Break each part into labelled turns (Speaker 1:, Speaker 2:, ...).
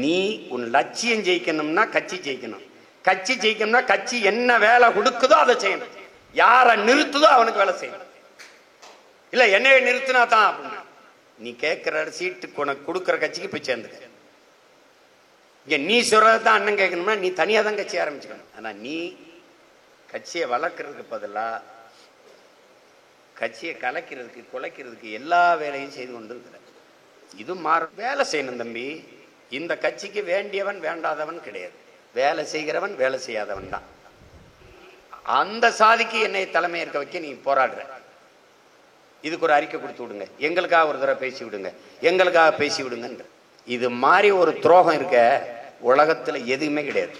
Speaker 1: நீ உன் லட்சியம் ஜெயிக்கணும்னா கட்சி ஜெயிக்கணும். கட்சி ஜெயிக்கணும்னா கட்சி என்ன வேலை கொடுக்குதோ அதை செய்யணும். யாரை நிறுத்துதோ அவனுக்கு வேலை செய்யணும். இல்ல என்னைய நிறுத்தினா தான் அப்படின்னு நீ கேட்கிற சீட்டுக்கு உனக்கு கொடுக்குற கட்சிக்கு போய் சேர்ந்துக்க. இங்க நீ சொல்றதான் அண்ணன் கேட்கணும்னா நீ தனியா தான் கட்சி ஆரம்பிச்சுக்கணும். ஆனா நீ கட்சியை வளர்க்கறதுக்கு பதிலா கட்சியை கலைக்கிறதுக்கு குலைக்கிறதுக்கு எல்லா வேலையும் செய்து கொண்டு இருக்கிற. இது வேலை செய்யணும் தம்பி. இந்த கட்சிக்கு வேண்டியவன் வேண்டாதவன் கிடையாது. வேலை செய்கிறவன் வேலை செய்யாதவன் தான். அந்த சாதிக்கு என்னை தலைமை ஏற்க வைக்க நீ போராடுற. இதுக்கு ஒரு அறிக்கை கொடுத்து விடுங்க, எங்களுக்காக ஒரு தடவை பேசி விடுங்க, எங்களுக்காக பேசி விடுங்க. இது மாதிரி ஒரு துரோகம் இருக்க உலகத்துல எதுவுமே கிடையாது.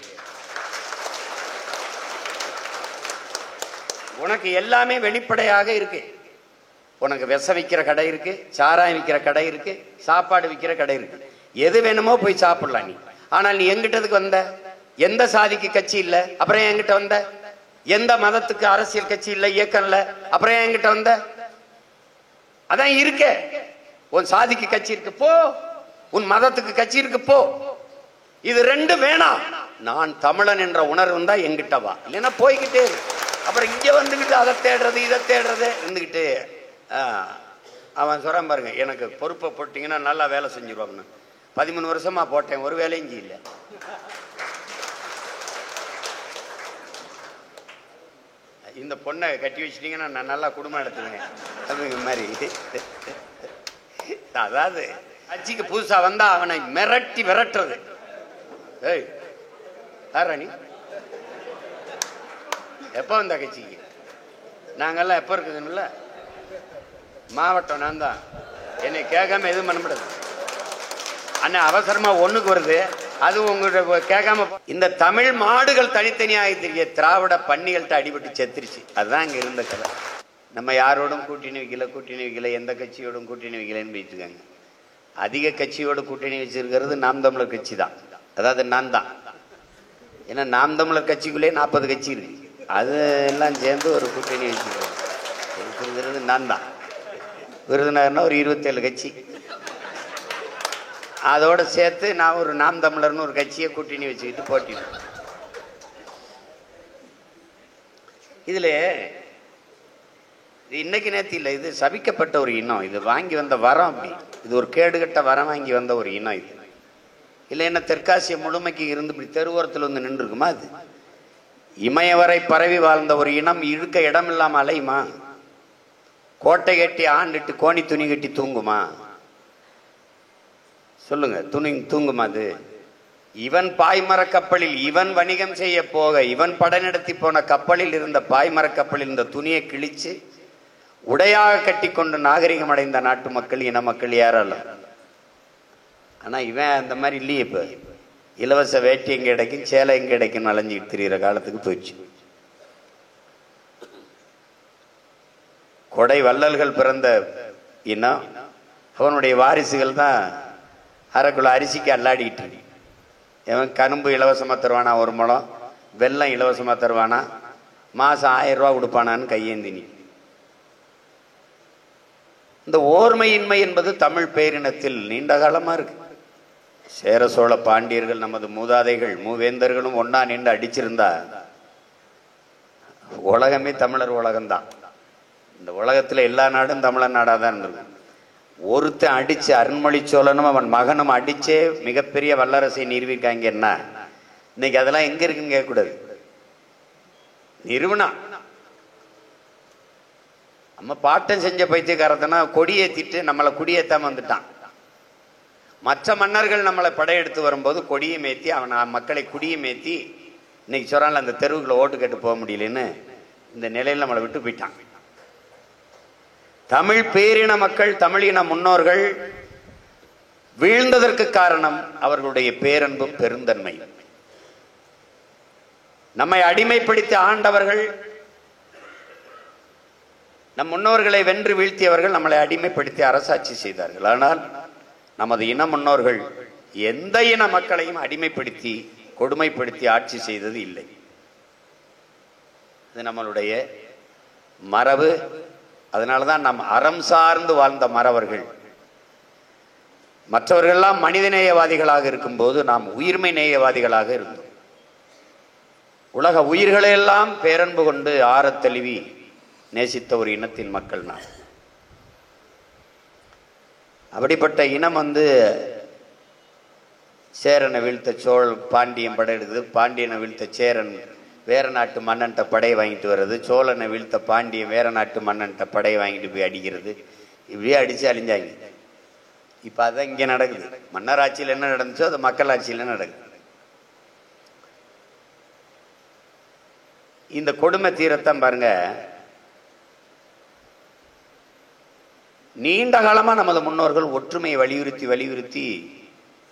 Speaker 1: உனக்கு எல்லாமே வெளிப்படையாக இருக்கு. உனக்கு விஷம் விற்கிற கடை இருக்கு, சாராயம் விற்கிற கடை இருக்கு, சாப்பாடு விற்கிற கடை இருக்கு. எது வேணுமோ போய் சாப்பிடலாம் நீ. ஆனால் நீ எங்கிட்டதுக்கு வந்த? எந்த சாதிக்கு கட்சி இல்லை, அப்புறம் என்கிட்ட வந்த? எந்த மதத்துக்கு அரசியல் கட்சி இல்லை, இயக்கம் இல்லை, அப்புறம் என்கிட்ட வந்த? அதான் இருக்க. உன் சாதிக்கு கட்சி இருக்கு போ, உன் மதத்துக்கு கட்சி இருக்கு போ. இது ரெண்டு வேணாம். நான் தமிழன் என்ற உணர்வு இருந்தா என்கிட்ட வா, இல்லைன்னா போய்கிட்டே. அப்புறம் இங்க வந்துகிட்டு அதை தேடுறது இதை தேடுறது இருந்துகிட்டு அவன் சொல்றான் பாருங்க, எனக்கு பொறுப்பை போட்டீங்கன்னா நல்லா வேலை செஞ்சிருவாங்கன்னு. 13 வருஷமா போட்டேன், ஒரு வேலையும் செய்யல. இந்த பொண்ணை கட்டி வச்சிட்டீங்கன்னா நான் நல்லா குடும்பம் நடத்துவேன் அது மாதிரி. அதாவது கட்சிக்கு புதுசா வந்தா அவனை மிரட்டி விரட்டுறது. ஏய் யாரணி எப்ப வந்த கட்சிக்கு? நாங்கெல்லாம் எப்ப இருக்குதுன்னு மாவட்டம் நான் தான். என்னை கேட்காம எதுவும் பண்ண முடியாது. அண்ணா அவசரமா ஒண்ணுக்கு வருது, அது உங்கள்கிட்ட கேட்காம. இந்த தமிழ் மாடுகள் தனித்தனியாக தெரிய திராவிட பன்னிகள்கிட்ட அடிபட்டு செத்துருச்சு. அதுதான் இங்க இருந்த கதை. நம்ம யாரோடும் கூட்டணி வைக்கல, எந்த கட்சியோடும் கூட்டணி வைக்கலன்னு வச்சுக்காங்க. அதிக கட்சியோட கூட்டணி வச்சிருக்கிறது நாம் தமிழர் கட்சி தான். அதாவது நான் தான். ஏன்னா நாம் தமிழர் கட்சிக்குள்ளே 40 கட்சி இருக்கு. அது எல்லாம் சேர்ந்து ஒரு கூட்டணி வச்சிருக்கிறது நான் தான். விருதுநகர்னா ஒரு 27 கட்சி. அதோட சேர்த்து நான் ஒரு நாம் தமிழர்னு ஒரு கட்சியை கூட்டணி வச்சுக்கிட்டு போட்டிடுவேன். இதுல இன்னைக்கு நேற்று இல்லை, இது சபிக்கப்பட்ட ஒரு இனம். இது வாங்கி வந்த வரம். அப்படி இது ஒரு கேடுகட்ட வரம் வாங்கி வந்த ஒரு இனம். இது இல்லை என்ன தெற்காசிய முழுமைக்கு இருந்து இப்படி தெருவோரத்தில் வந்து நின்று இருக்குமா? அது இமயவரை பரவி வாழ்ந்த ஒரு இனம் இழுக்க இடம் இல்லாம அலையுமா? கோட்டை கட்டி ஆண்டுட்டு கோணி துணி கட்டி தூங்குமா? சொல்லுங்க, துணி தூங்குமா? அது இவன் பாய்மர கப்பலில் இவன் வணிகம் செய்ய போக இவன் படநடத்தி போன கப்பலில் இருந்த பாய்மர கப்பலில் இருந்த துணியை கிழிச்சு உடையாக கட்டி கொண்டு நாகரிகம் அடைந்த நாட்டு மக்கள், இன மக்கள் யாராலும். ஆனா இவன் அந்த மாதிரி இல்லையே. இப்ப இலவச வேட்டி எங்க கிடைக்கும், சேலை எங்க கிடைக்கும் அலைஞ்சிட்டு திரிகிற காலத்துக்கு போயிடுச்சு. கொடை வள்ளல்கள் பிறந்த இனம் அவனுடைய வாரிசுகள் தான் அரைக்குள்ள அரிசிக்கு அல்லாடிக்கிட்டு இருக்கு. எவன் கரும்பு இலவசமா தருவானா, 1 முழம் வெல்லம் இலவசமா தருவானா, மாசம் 1000 ரூபா கொடுப்பானான்னு கையேந்தினி. இந்த ஓர்மையின்மை என்பது தமிழ் பேரினத்தில் நீண்ட காலமா இருக்கு. சேர சோழ பாண்டியர்கள் நமது மூதாதைகள் மூவேந்தர்களும் ஒன்னா நின்று அடிச்சிருந்தா உலகமே தமிழர் உலகம்தான். இந்த உலகத்துல எல்லா நாடும் தமிழர் நாடாதான் இருந்திருக்கும். ஒருத்தன் அடிச்சு அருண்மொழி சோழனும் அவன் மகனும் அடிச்சே மிகப்பெரிய வல்லரசை நிறுவிக்காங்கன்னா இன்னைக்கு அதெல்லாம் எங்க இருக்குன்னு கேட்கக்கூடாது. நிறுவனா நம்ம பாட்டன் செஞ்ச பைத்தியக்காரத்தனா கொடியேற்றிட்டு நம்மளை குடியேற்றாம வந்துட்டான். மற்ற மன்னர்கள் நம்மளை படையெடுத்து வரும்போது கொடியை மேத்தி அவன் மக்களை குடியை மேத்தி இன்னைக்கு சொல்றான்ல அந்த தெருவுக்குள்ள ஓட்டு கேட்டு போக முடியலன்னு இந்த நிலையில் நம்மளை விட்டு போயிட்டான். தமிழ் பேரின மக்கள், தமிழின முன்னோர்கள் வீழ்ந்ததற்கு காரணம் அவர்களுடைய பேரன்பும் பெருந்தன்மை. நம்மை அடிமைப்படுத்தி ஆண்டவர்கள், நம் முன்னோர்களை வென்று வீழ்த்தியவர்கள் நம்மளை அடிமைப்படுத்தி அரசாட்சி செய்தார்கள். ஆனால் நமது இன முன்னோர்கள் எந்த இன மக்களையும் அடிமைப்படுத்தி கொடுமைப்படுத்தி ஆட்சி செய்தது இல்லை. இது நம்மளுடைய மரபு. அதனாலதான் நம் அறம் சார்ந்து வாழ்ந்த மறவர்கள் மற்றவர்களெல்லாம் மனிதநேயவாதிகளாக இருக்கும்போது நாம் உயிர்மை நேயவாதிகளாக இருந்தோம். உலக உயிர்களையெல்லாம் பேரன்பு கொண்டு ஆறத் தழுவி நேசித்த ஒரு இனத்தின் மக்கள் நான். அப்படிப்பட்ட இனம் சேரனை வீழ்த்த பாண்டியன் படையெடுக்குது, பாண்டியனை வீழ்த்த சேரன் வேற நாட்டு மன்னன்ட்ட படையை வாங்கிட்டு வர்றது, சோழனை வீழ்த்த பாண்டியன் வேற நாட்டு மன்னன்ட்ட படையை வாங்கிட்டு போய் அடிக்கிறது, இப்படியே அடிச்சு அழிஞ்சாங்க. இப்ப அதான் இங்க நடக்குது. மன்னர் ஆட்சியில் என்ன நடந்துச்சோ அது மக்கள் ஆட்சியில் நடக்குது. இந்த கொடுமை தீரத்தான் பாருங்க, நீண்ட காலமா நமது முன்னோர்கள் ஒற்றுமையை வலியுறுத்தி வலியுறுத்தி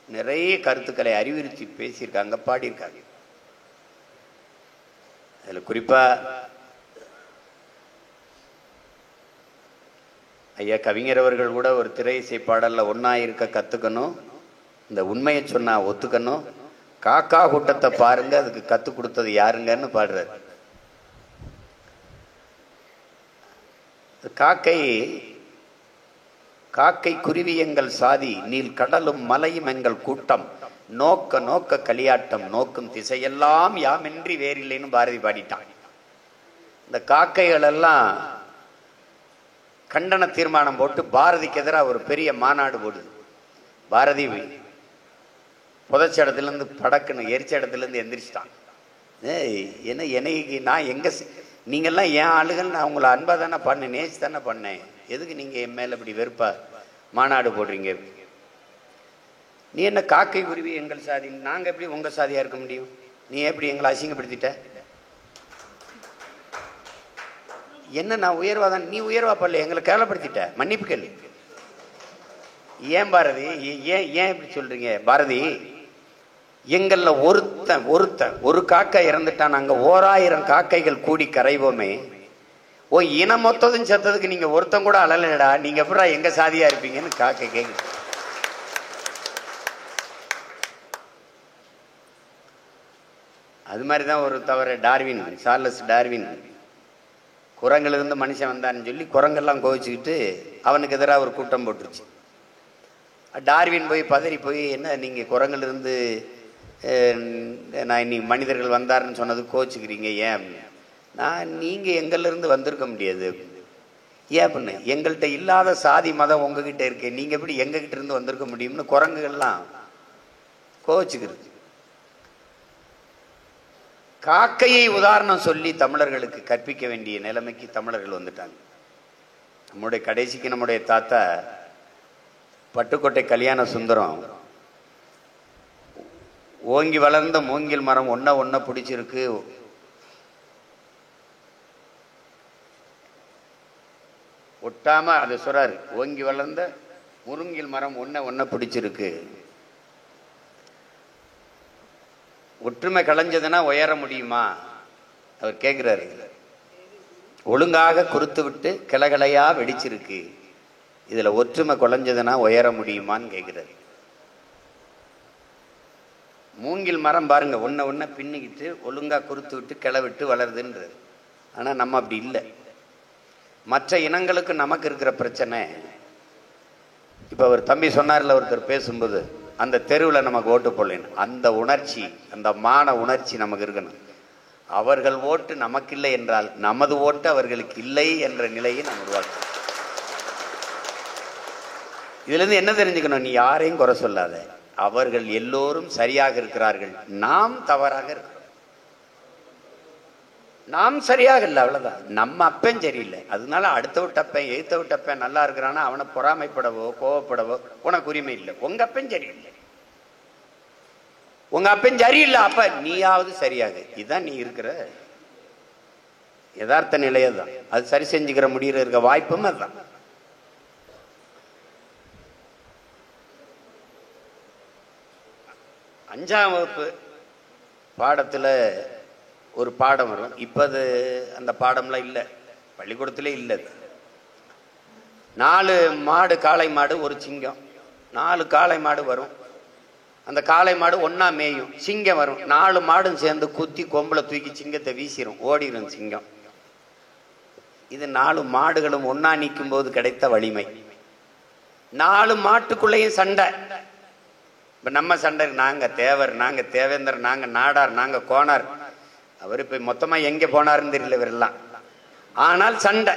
Speaker 1: நிறைய கருத்துக்களை அறிவுறுத்தி பேசியிருக்காங்க, பாடியிருக்காங்க. அதுல குறிப்பா ஐயா கவிஞர் அவர்கள் கூட ஒரு திரை இசை பாடல்ல ஒன்னா இருக்க கத்துக்கணும், இந்த உண்மையை சொன்னா ஒத்துக்கணும், காக்கா கூட்டத்தை பாருங்க அதுக்கு கத்து கொடுத்தது யாருங்கன்னு பாடுறாரு. காக்கை குருவி எங்கள் சாதி, நீல் கடலும் மலையும் எங்கள் கூட்டம், நோக்க நோக்க களியாட்டம், நோக்கும் திசையெல்லாம் யாமின்றி வேறில்லைன்னு பாரதி பாடிட்டான். இந்த காக்கைகள் எல்லாம் கண்டன தீர்மானம் போட்டு பாரதிக்கு எதிராக ஒரு பெரிய மாநாடு போடுது. பாரதி புதைச்ச இடத்துல இருந்து படக்குன்னு எரிச்ச இடத்துல இருந்து எந்திரிச்சிட்டான். என்ன என்னைக்கு நான் எங்க நீங்கெல்லாம் என் ஆளுகள், நான் உங்களை அன்பா தானே பண்ணேன், நேசி தானே பண்ணேன், எதுக்கு நீங்க என் மேல இப்படி வெறுப்பா மாநாடு போடுறீங்க? நீ என்ன காக்கை குருவி எங்கள் சாதி, நாங்க எப்படி உங்க சாதியா இருக்க முடியும்? நீ எப்படி எங்களை அசிங்கப்படுத்திட்ட? என்ன நான் உயர்வாதான், நீ உயர்வா பண்ணல, எங்களை கேவலப்படுத்திட்ட, மன்னிப்பு கேள்வி. ஏன் பாரதி, ஏன் ஏன் இப்படி சொல்றீங்க? பாரதி, எங்கள்ல ஒருத்தன் ஒரு காக்கை இறந்துட்டான், நாங்க 1000 காக்கைகள் கூடி கரைவோமே, ஓ இனம் மொத்ததும் செத்ததுக்கு நீங்க ஒருத்தன் கூட அழலடா, நீங்க எப்படா எங்க சாதியா இருப்பீங்கன்னு காக்கை கேக்குது. அது மாதிரிதான் ஒரு தவற டார்வின், சார்லஸ் டார்வின், குரங்குல இருந்து மனுஷன் வந்தான்னு சொல்லி குரங்கெல்லாம் கோவிச்சுக்கிட்டு அவனுக்கு எதிராக ஒரு கூட்டம் போட்டுருச்சு. டார்வின் போய் பதறி போய், என்ன நீங்க குரங்குல இருந்து நான் இன்னைக்கு மனிதர்கள் வந்தாருன்னு சொன்னது கோச்சுக்கிறீங்க ஏன்? நீங்க எங்கள்ல இருந்து வந்திருக்க முடியாது, ஏன் அப்படின்னு, எங்கள்கிட்ட இல்லாத சாதி மதம் உங்ககிட்ட இருக்கு, நீங்க எப்படி எங்க கிட்ட இருந்து வந்திருக்க முடியும்னு குரங்குகள்லாம் கோச்சுக்கிறது. காக்கையை உதாரணம் சொல்லி தமிழர்களுக்கு கற்பிக்க வேண்டிய நிலைமைக்கு தமிழர்கள் வந்துட்டாங்க. நம்முடைய கடைசிக்கு நம்முடைய தாத்தா பட்டுக்கோட்டை கல்யாண சுந்தரம், ஓங்கி வளர்ந்த மூங்கில் மரம் ஒன்ன பிடிச்சிருக்கு, ஒட்டாம அது சொல்றாரு, ஓங்கி வளர்ந்த முருங்கில் மரம் ஒன்ன பிடிச்சிருக்கு, ஒற்றுமை களைஞ்சதுன்னா உயர முடியுமா? அவர் கேட்கிறாரு. ஒழுங்காக குறுத்து விட்டு கிளைகளையா வெடிச்சிருக்கு, இதுல ஒற்றுமை குலைஞ்சதுன்னா உயர முடியுமான்னு கேட்கிறாரு. மூங்கில் மரம் பாருங்க, ஒன்ன பின்னிக்கிட்டு ஒழுங்கா குறுத்து விட்டு கிளை விட்டு வளருதுன்றது. ஆனா நம்ம அப்படி இல்லை. மற்ற இனங்களுக்கு நமக்கு இருக்கிற பிரச்சனை, இப்ப அவர் தம்பி சொன்னார்ல, ஒருத்தர் பேசும்போது அந்த தெருவில் நமக்கு ஓட்டு போடலன்னு, அந்த உணர்ச்சி, அந்த மான உணர்ச்சி நமக்கு இருக்கணும். அவர்கள் ஓட்டு நமக்கு இல்லை என்றால் நமது ஓட்டு அவர்களுக்கு இல்லை என்ற நிலையை நாம் உருவாக்கணும். இதுல இருந்து என்ன தெரிஞ்சுக்கணும்? நீ யாரையும் குறை சொல்லாத, அவர்கள் எல்லோரும் சரியாக இருக்கிறார்கள், நாம் தவறாக இருக்கிறோம். நாம் சரியாக இல்லை, அவ்வளவுதான். நம்ம அப்பன் சரியில்லை, அதனால அடுத்த விட்டப்பன் எழுத்த விட்டப்பன் நல்லா இருக்கிறான்னா அவனை பொறாமைப்படவோ கோவப்படவோ உனக்கு உரிமை இல்லை. உங்க அப்பன் சரியில்லை, உங்க அப்பன் சரியில்லை, அப்ப நீயாவது சரியாக. இதுதான் நீ இருக்கிற யதார்த்த நிலையதான். அது சரி செஞ்சுக்கிற முடிகிற இருக்க வாய்ப்பும் அதுதான். அஞ்சாம் வகுப்பு பாடத்துல ஒரு பாடம் வரும். இப்ப அது அந்த பாடம்லாம் இல்லை, பள்ளிக்கூடத்திலே இல்லை. 4 மாடு, காளை மாடு, ஒரு சிங்கம். 4 காளை மாடு வரும். அந்த காளை மாடு ஒன்னா மேயும், சிங்கம் வரும். 4 மாடும் சேர்ந்து குத்தி கொம்புல தூக்கி சிங்கத்தை வீசிடும், ஓடிடும் சிங்கம். இது 4 மாடுகளும் ஒன்னா நிற்கும் போது கிடைத்த வலிமை. 4 மாட்டுக்குள்ளேயும் சண்டை. இப்ப நம்ம சண்டை, நாங்க தேவர், நாங்க தேவேந்தர், நாங்க நாடார், நாங்க கோனார். அவர் இப்ப மொத்தமா எங்க போனாருன்னு தெரியல இவரெல்லாம். ஆனால் சண்டை.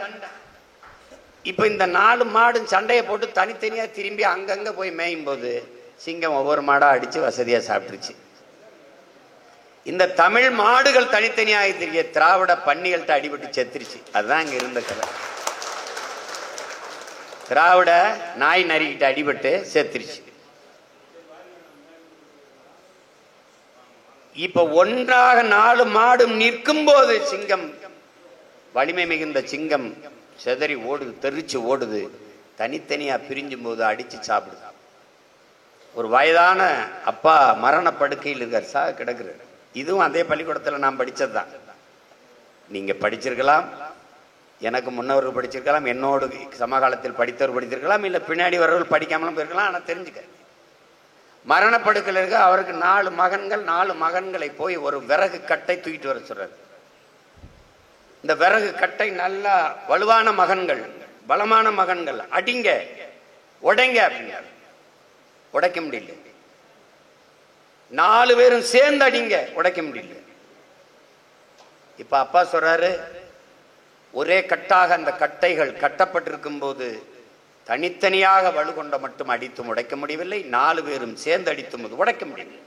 Speaker 1: இப்ப இந்த 4 மாடும் சண்டையை போட்டு தனித்தனியா திரும்பி அங்கங்க போய் மேயும் போது சிங்கம் ஒவ்வொரு மாடா அடிச்சு வசதியா சாப்பிட்டுருச்சு. இந்த தமிழ் மாடுகள் தனித்தனியாக தெரிய திராவிட பன்னிகள்கிட்ட அடிபட்டு செத்துருச்சு. அதுதான் இங்க இருந்த கதை. திராவிட நாய் நரிக்கிட்ட அடிபட்டு செத்துருச்சு. இப்ப ஒன்றாக 4 மாடும் நிற்கும் போது சிங்கம், வலிமை மிகுந்த சிங்கம் செதறி ஓடுது, தெரிச்சு ஓடுது. தனித்தனியா பிரிஞ்சும் போது அடிச்சு சாப்பிடுது. ஒரு வயதான அப்பா மரண படுக்கையில் இருக்கார், சாக கிடக்குறாரு. இதுவும் அதே பள்ளிக்கூடத்தில் நான் படிச்சதுதான். நீங்க படிச்சிருக்கலாம், எனக்கு முன்னவர்கள் படிச்சிருக்கலாம், என்னோடு சமகாலத்தில் படித்தவர் படித்திருக்கலாம், இல்ல பின்னாடி வரவர்கள் படிக்காமலும் போயிருக்கலாம். ஆனா தெரிஞ்சுக்க, மரணப்படுக்கையில் இருக்க அவருக்கு 4 மகன்கள். 4 மகன்களை போய் ஒரு விறகு கட்டை தூக்கிட்டு வர சொல்றாரு. இந்த விறகு கட்டை நல்லா வலுவான மகன்கள், பலமான மகன்கள், அடிங்க உடைங்க அப்படின்னாரு. உடைக்க முடியல. 4 பேரும் சேர்ந்து அடிங்க, உடைக்க முடியல. இப்ப அப்பா சொல்றாரு, ஒரே கட்டாக அந்த கட்டைகள் கட்டப்பட்டிருக்கும் போது தனித்தனியாக வலுகொண்ட மட்டும் அடித்தும் உடைக்க முடியவில்லை, 4 பேரும் சேர்ந்து அடித்தும் போது உடைக்க முடியவில்லை.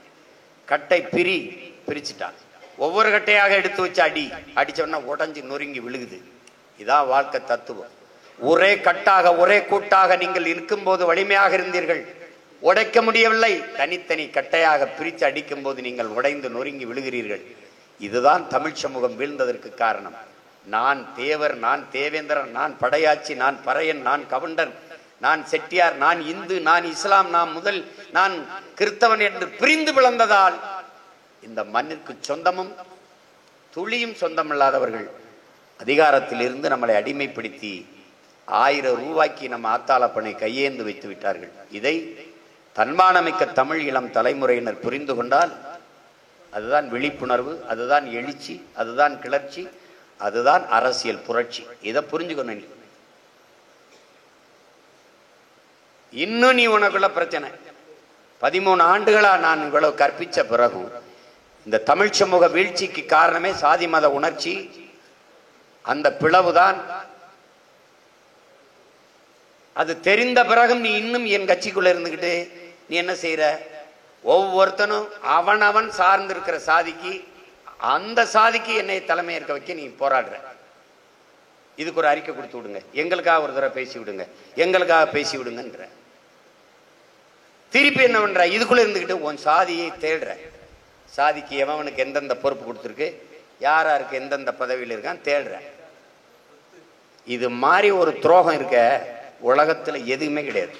Speaker 1: கட்டை பிரிச்சுட்டான். ஒவ்வொரு கட்டையாக எடுத்து வச்சு அடிச்சோன்னா உடஞ்சி நொறுங்கி விழுகுது. இதான் வாழ்க்கை தத்துவம். ஒரே கட்டாக ஒரே கூட்டாக நீங்கள் இருக்கும் போது வலிமையாக இருந்தீர்கள், உடைக்க முடியவில்லை. தனித்தனி கட்டையாக பிரித்து அடிக்கும் போது நீங்கள் உடைந்து நொறுங்கி விழுகிறீர்கள். இதுதான் தமிழ் சமூகம் வீழ்ந்ததற்கு காரணம். நான் தேவர், நான் தேவேந்திரன், நான் படையாச்சி, நான் பறையன், நான் கவுண்டன், நான் செட்டியார், நான் இந்து, நான் இஸ்லாம், நான் கிறிஸ்தவன் என்று பிரிந்து விளந்ததால் இந்த மண்ணிற்கு சொந்தமும் துளியும் சொந்தமில்லாதவர்கள் அதிகாரத்தில் இருந்து நம்மளை அடிமைப்படுத்தி 1000 ரூபாய்க்கு நம்ம ஆத்தாளப்பனை கையேந்து வைத்து விட்டார்கள். இதை தன்மானமிக்க தமிழ் இளம் தலைமுறையினர் புரிந்து கொண்டால் அதுதான் விழிப்புணர்வு, அதுதான் எழுச்சி, அதுதான் கிளர்ச்சி, அதுதான் அரசியல் புரட்சி. இதை புரிஞ்சுக்கணும். இன்னும் நீ உனக்குள்ள பிரச்சனை. 13 ஆண்டுகளா நான் இவ்வளவு கற்பிச்ச பிறகும் இந்த தமிழ் சமூக வீழ்ச்சிக்கு காரணமே சாதி மத உணர்ச்சி. அந்த பிளவுதான். அது தெரிந்த பிறகும் நீ இன்னும் என் கட்சிக்குள்ள இருந்துகிட்டு நீ என்ன செய்யற? ஒவ்வொருத்தனும் அவன் சார்ந்திருக்கிற சாதிக்கு, அந்த சாதிக்கு என்னை தலைமை ஏற்க வைக்க நீ போராடுற. இதுக்கு ஒரு அறிக்கை கொடுத்து விடுங்க, எங்களுக்காக ஒரு தடவை பேசி விடுங்க, எங்களுக்காக பேசி விடுங்கன்ற. திருப்பி என்ன பண்ற? இதுக்குள்ள இருந்துகிட்டு உன் சாதியை தேடுற. சாதிக்கு எவனுக்கு எந்தெந்த பொறுப்பு கொடுத்துருக்கு, யாராருக்கு எந்தெந்த பதவியில் இருக்கான் தேடுற. இது மாதிரி ஒரு துரோகம் இருக்க உலகத்துல எதுவுமே கிடையாது.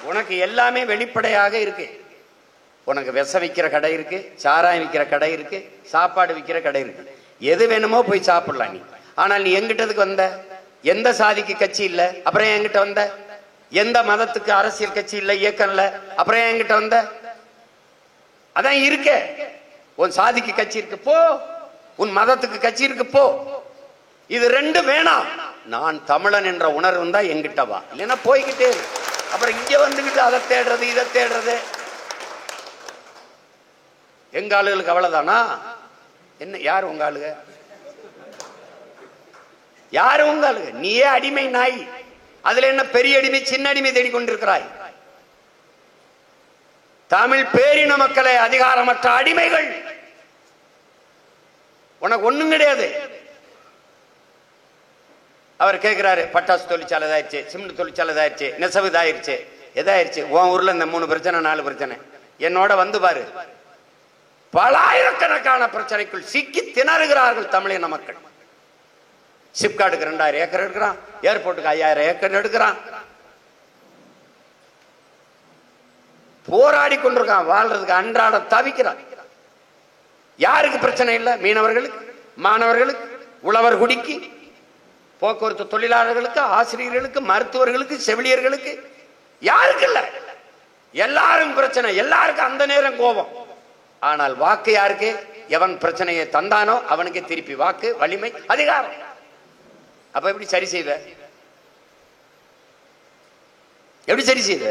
Speaker 1: உனக்கு எல்லாமே வெளிப்படையாக இருக்கு. உனக்கு விஷ விற்கிற கடை இருக்கு, சாராயம் விற்கிற கடை இருக்கு, சாப்பாடு விற்கிற கடை இருக்கு. எது வேணுமோ போய் சாப்பிடலாம் நீ. ஆனால் நீ எங்கிட்டதுக்கு வந்த? எந்த சாதிக்கு கட்சி இல்ல, அப்புறம் என்கிட்ட வந்த? எந்த மதத்துக்கு அரசியல் கட்சி இல்ல, இயக்கம் இல்ல, அப்புறம் என்கிட்ட வந்த? அதான் இருக்க. உன் சாதிக்கு கட்சி இருக்கு போ, உன் மதத்துக்கு கட்சி இருக்கு போ. இது 2 வேணாம். நான் தமிழன் என்ற உணர்வு தான் எங்கிட்ட வா, இல்லைன்னா போய்கிட்டே. அப்புறம் இங்க வந்துகிட்டு அதை தேடுறது இதை தேடுறது. எங்க ஆளுகளுக்கு அவ்வளவுதானா என்ன? யாரு உங்க ஆளுக? யாரு உங்க ஆளுக? நீயே அடிமை நாய். அதுல என்ன பெரிய அடிமை சின்ன அடிமை தேடிக்கொண்டிருக்கிறாய்? தமிழ் பேரின மக்களை அதிகாரமற்ற அடிமைகள். உனக்கு ஒண்ணும் கிடையாது. அவர் கேட்கிறாரு, பட்டாசு தொழிற்சாலை இதாயிருச்சு, சிமெண்ட் தொழிற்சாலை இதாயிருச்சு, நெசவு இதாயிருச்சு, எதாயிருச்சு. உன் ஊர்ல இந்த 3 பிரச்சனை 4 பிரச்சனை, என்னோட வந்து பாரு. பலாயிரக்கணக்கான பிரச்சனைக்குள் சிக்கி திணறுகிறார்கள் தமிழின மக்கள். சிப்காட்டுக்கு 2000 ஏக்கர் எடுக்கிறான், ஏர்போர்ட்டுக்கு 5000 ஏக்கர் எடுக்கிறான். போராடி கொண்டிருக்கான், வாழ்றதுக்கு அன்றாட தவிக்கிறான். யாருக்கு பிரச்சனை இல்லை? மீனவர்களுக்கு, மாணவர்களுக்கு, உழவர் குடிக்கு, போக்குவரத்து தொழிலாளர்களுக்கு, ஆசிரியர்களுக்கு, மருத்துவர்களுக்கு, செவிலியர்களுக்கு, யாருக்கு இல்ல? எல்லாரும் பிரச்சனை, எல்லாருக்கும் அந்த நேரம் கோபம். ஆனால் வாக்கு யாருக்கு? எவன் பிரச்சனையை தந்தானோ அவனுக்கு திருப்பி வாக்கு, வலிமை, அதிகாரம். அப்ப எப்படி சரி செய்வ? எப்படி சரி செய்வ?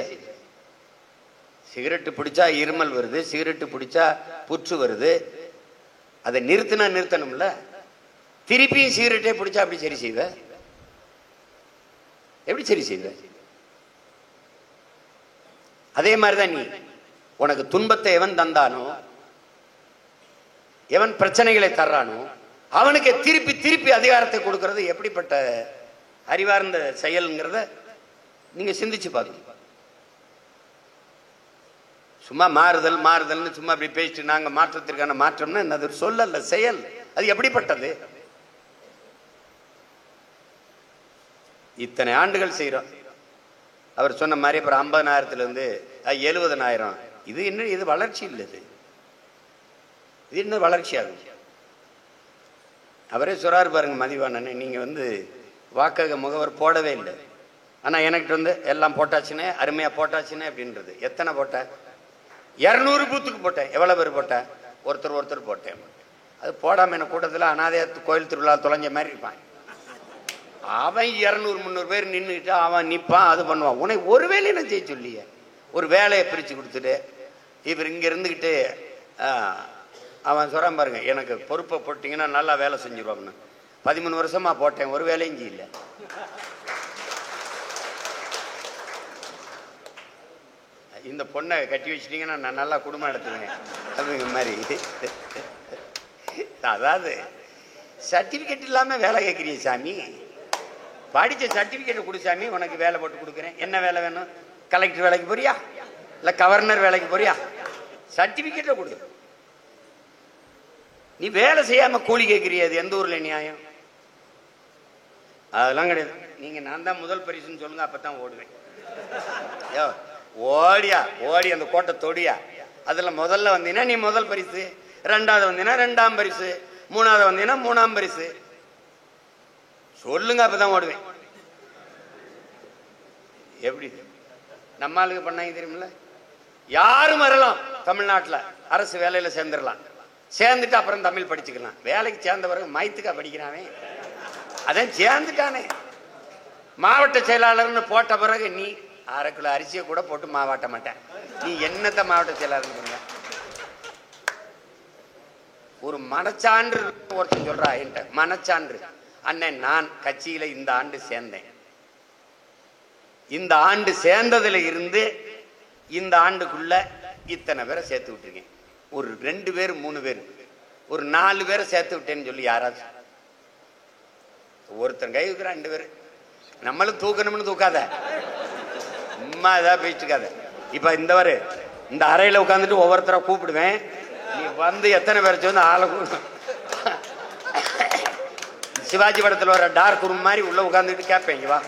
Speaker 1: சிகரெட்டு பிடிச்சா இருமல் வருது, சிகரெட்டு பிடிச்சா புற்று வருது. அதை நிறுத்தணும்ல. திருப்பியும் சிகரெட்டே பிடிச்சா அப்படி சரி செய்வ? எப்படி சரி செய்வ? அதே மாதிரிதான் நீ உனக்கு துன்பத்தை எவன் தந்தானோ, எவன் பிரச்சனைகளை தர்றானோ அவனுக்கு திருப்பி திருப்பி அதிகாரத்தை கொடுக்கிறது எப்படிப்பட்ட அறிவார்ந்த செயல்ங்கிறத நீங்க சிந்திச்சு பாருங்க. சும்மா மாறுதல் மாறுதல்னு சும்மா அப்படி பேசிட்டு நாங்க மாற்றத்திற்கான மாற்றம்னா அது சொல்லல, செயல். அது எப்படிப்பட்டது? இத்தனை ஆண்டுகள் செய்யறோம். அவர் சொன்ன மாதிரி அப்புறம் 50,000 70,000. இது என்ன? இது வளர்ச்சி இல்லை. இது என்ன வளர்ச்சி ஆகும்? அவரே சொல்றாரு பாருங்க மதிவானன், நீங்க வாக்கக முகவர் போடவே இல்லை, ஆனா எனக்கு எல்லாம் போட்டாச்சுன்னே, அருமையா போட்டாச்சுன்னே அப்படின்றது. எத்தனை போட்ட? 200 பூத்துக்கு போட்டேன். எவ்வளவு பேர் போட்டேன்? ஒருத்தர் போட்டேன். அது போடாம என்ன கூட்டத்தில் அனாதையா கோயில் திருவிழா தொலைஞ்ச மாதிரி இருப்பான். அவன் 200-300 பேர் நின்றுக்கிட்டு அவன் நிற்பான், அது பண்ணுவான். உன்னை ஒரு வேலையை நான் செய்ய சொல்லிய, ஒரு வேலையை பிரித்து கொடுத்துட்டு இவர் இங்கே இருந்துக்கிட்டு அவன் சொல்கிறான் பாருங்க, எனக்கு பொறுப்பை போட்டிங்கன்னா நல்லா வேலை செஞ்சிருவான்னு. 13 வருஷமா போட்டேன், ஒரு வேலையும் செய்யல. இந்த பொண்ணை கட்டி வச்சிட்டிங்கன்னா நான் நல்லா குடும்பம் நடத்துவேன் அப்படிங்கிற மாதிரி. அதாவது சர்டிஃபிகேட் இல்லாமல் வேலை கேட்குறீங்க சாமி. படித்த சர்டிஃபிகேட்டை கொடு சாமி, உனக்கு வேலை போட்டு கொடுக்குறேன். என்ன வேலை வேணும்? கலெக்டர் வேலைக்கு போறியா, இல்லை கவர்னர் வேலைக்கு போறியா? சர்டிஃபிகேட்டை கொடு. நீ வேலை செய்யாம கூலி கேட்குறிய, அது எந்த ஊர்ல நியாயம்? அதெல்லாம் கிடையாது. நீங்க நான் தான் முதல் பரிசுன்னு சொல்லுங்க, அப்பதான் ஓடுவேன். ஓடி அந்த கோட்டை தொடியா. அதுல முதல்ல வந்தீங்கன்னா நீ முதல் பரிசு, ரெண்டாவது வந்தீங்கன்னா 2ஆம் பரிசு, மூணாவது வந்தீங்கன்னா 3ஆம் பரிசு சொல்லுங்க, அப்பதான் ஓடுவேன். எப்படி நம்ம ஆளுக்கு பண்ணாங்க தெரியுமில்ல? யாரும் வரலாம், தமிழ்நாட்டில் அரசு வேலையில சேர்ந்துடலாம். சேர்ந்துட்டு அப்புறம் தமிழ் படிச்சுக்கலாம். வேலைக்கு சேர்ந்த பிறகு மைத்துக்கா படிக்கிறானே, அதான் சேர்ந்துட்டானே. மாவட்ட செயலாளர்னு போட்ட பிறகு நீ 1/2 கிலோ அரிசியை கூட போட்டு மாவாட்ட மாட்டேன். நீ என்னத்த மாவட்ட செயலாளர் பண்ண? ஒரு மனச்சான்று ஒருத்தன் சொல்றா என்கிட்ட, மனச்சான்று. அண்ணன், நான் கட்சியில இந்த ஆண்டு சேர்ந்தேன். இந்த ஆண்டு சேர்ந்ததுல இருந்து இந்த ஆண்டுக்குள்ள இத்தனை பேரை சேர்த்து விட்டுருக்கேன். ஒரு 2 பேர் 3 பேர், ஒரு 4 பேரை சேர்த்து விட்டேன்னு சொல்லி யாராச்சும் ஒருத்தன் கை வைக்கிறான். 2 பேர் நம்மளும் தூக்கணும்னு தூக்காத, சும்மா ஏதாவது பேசிட்டு இருக்காத. இப்ப இந்த அறையில உட்காந்துட்டு ஒவ்வொருத்தரை கூப்பிடுவேன். நீ எத்தனை பேர் ஆளை சிவாஜி படத்தில் வர டார்க் ரூம் மாதிரி உள்ள உட்காந்துட்டு கேட்பேன், வா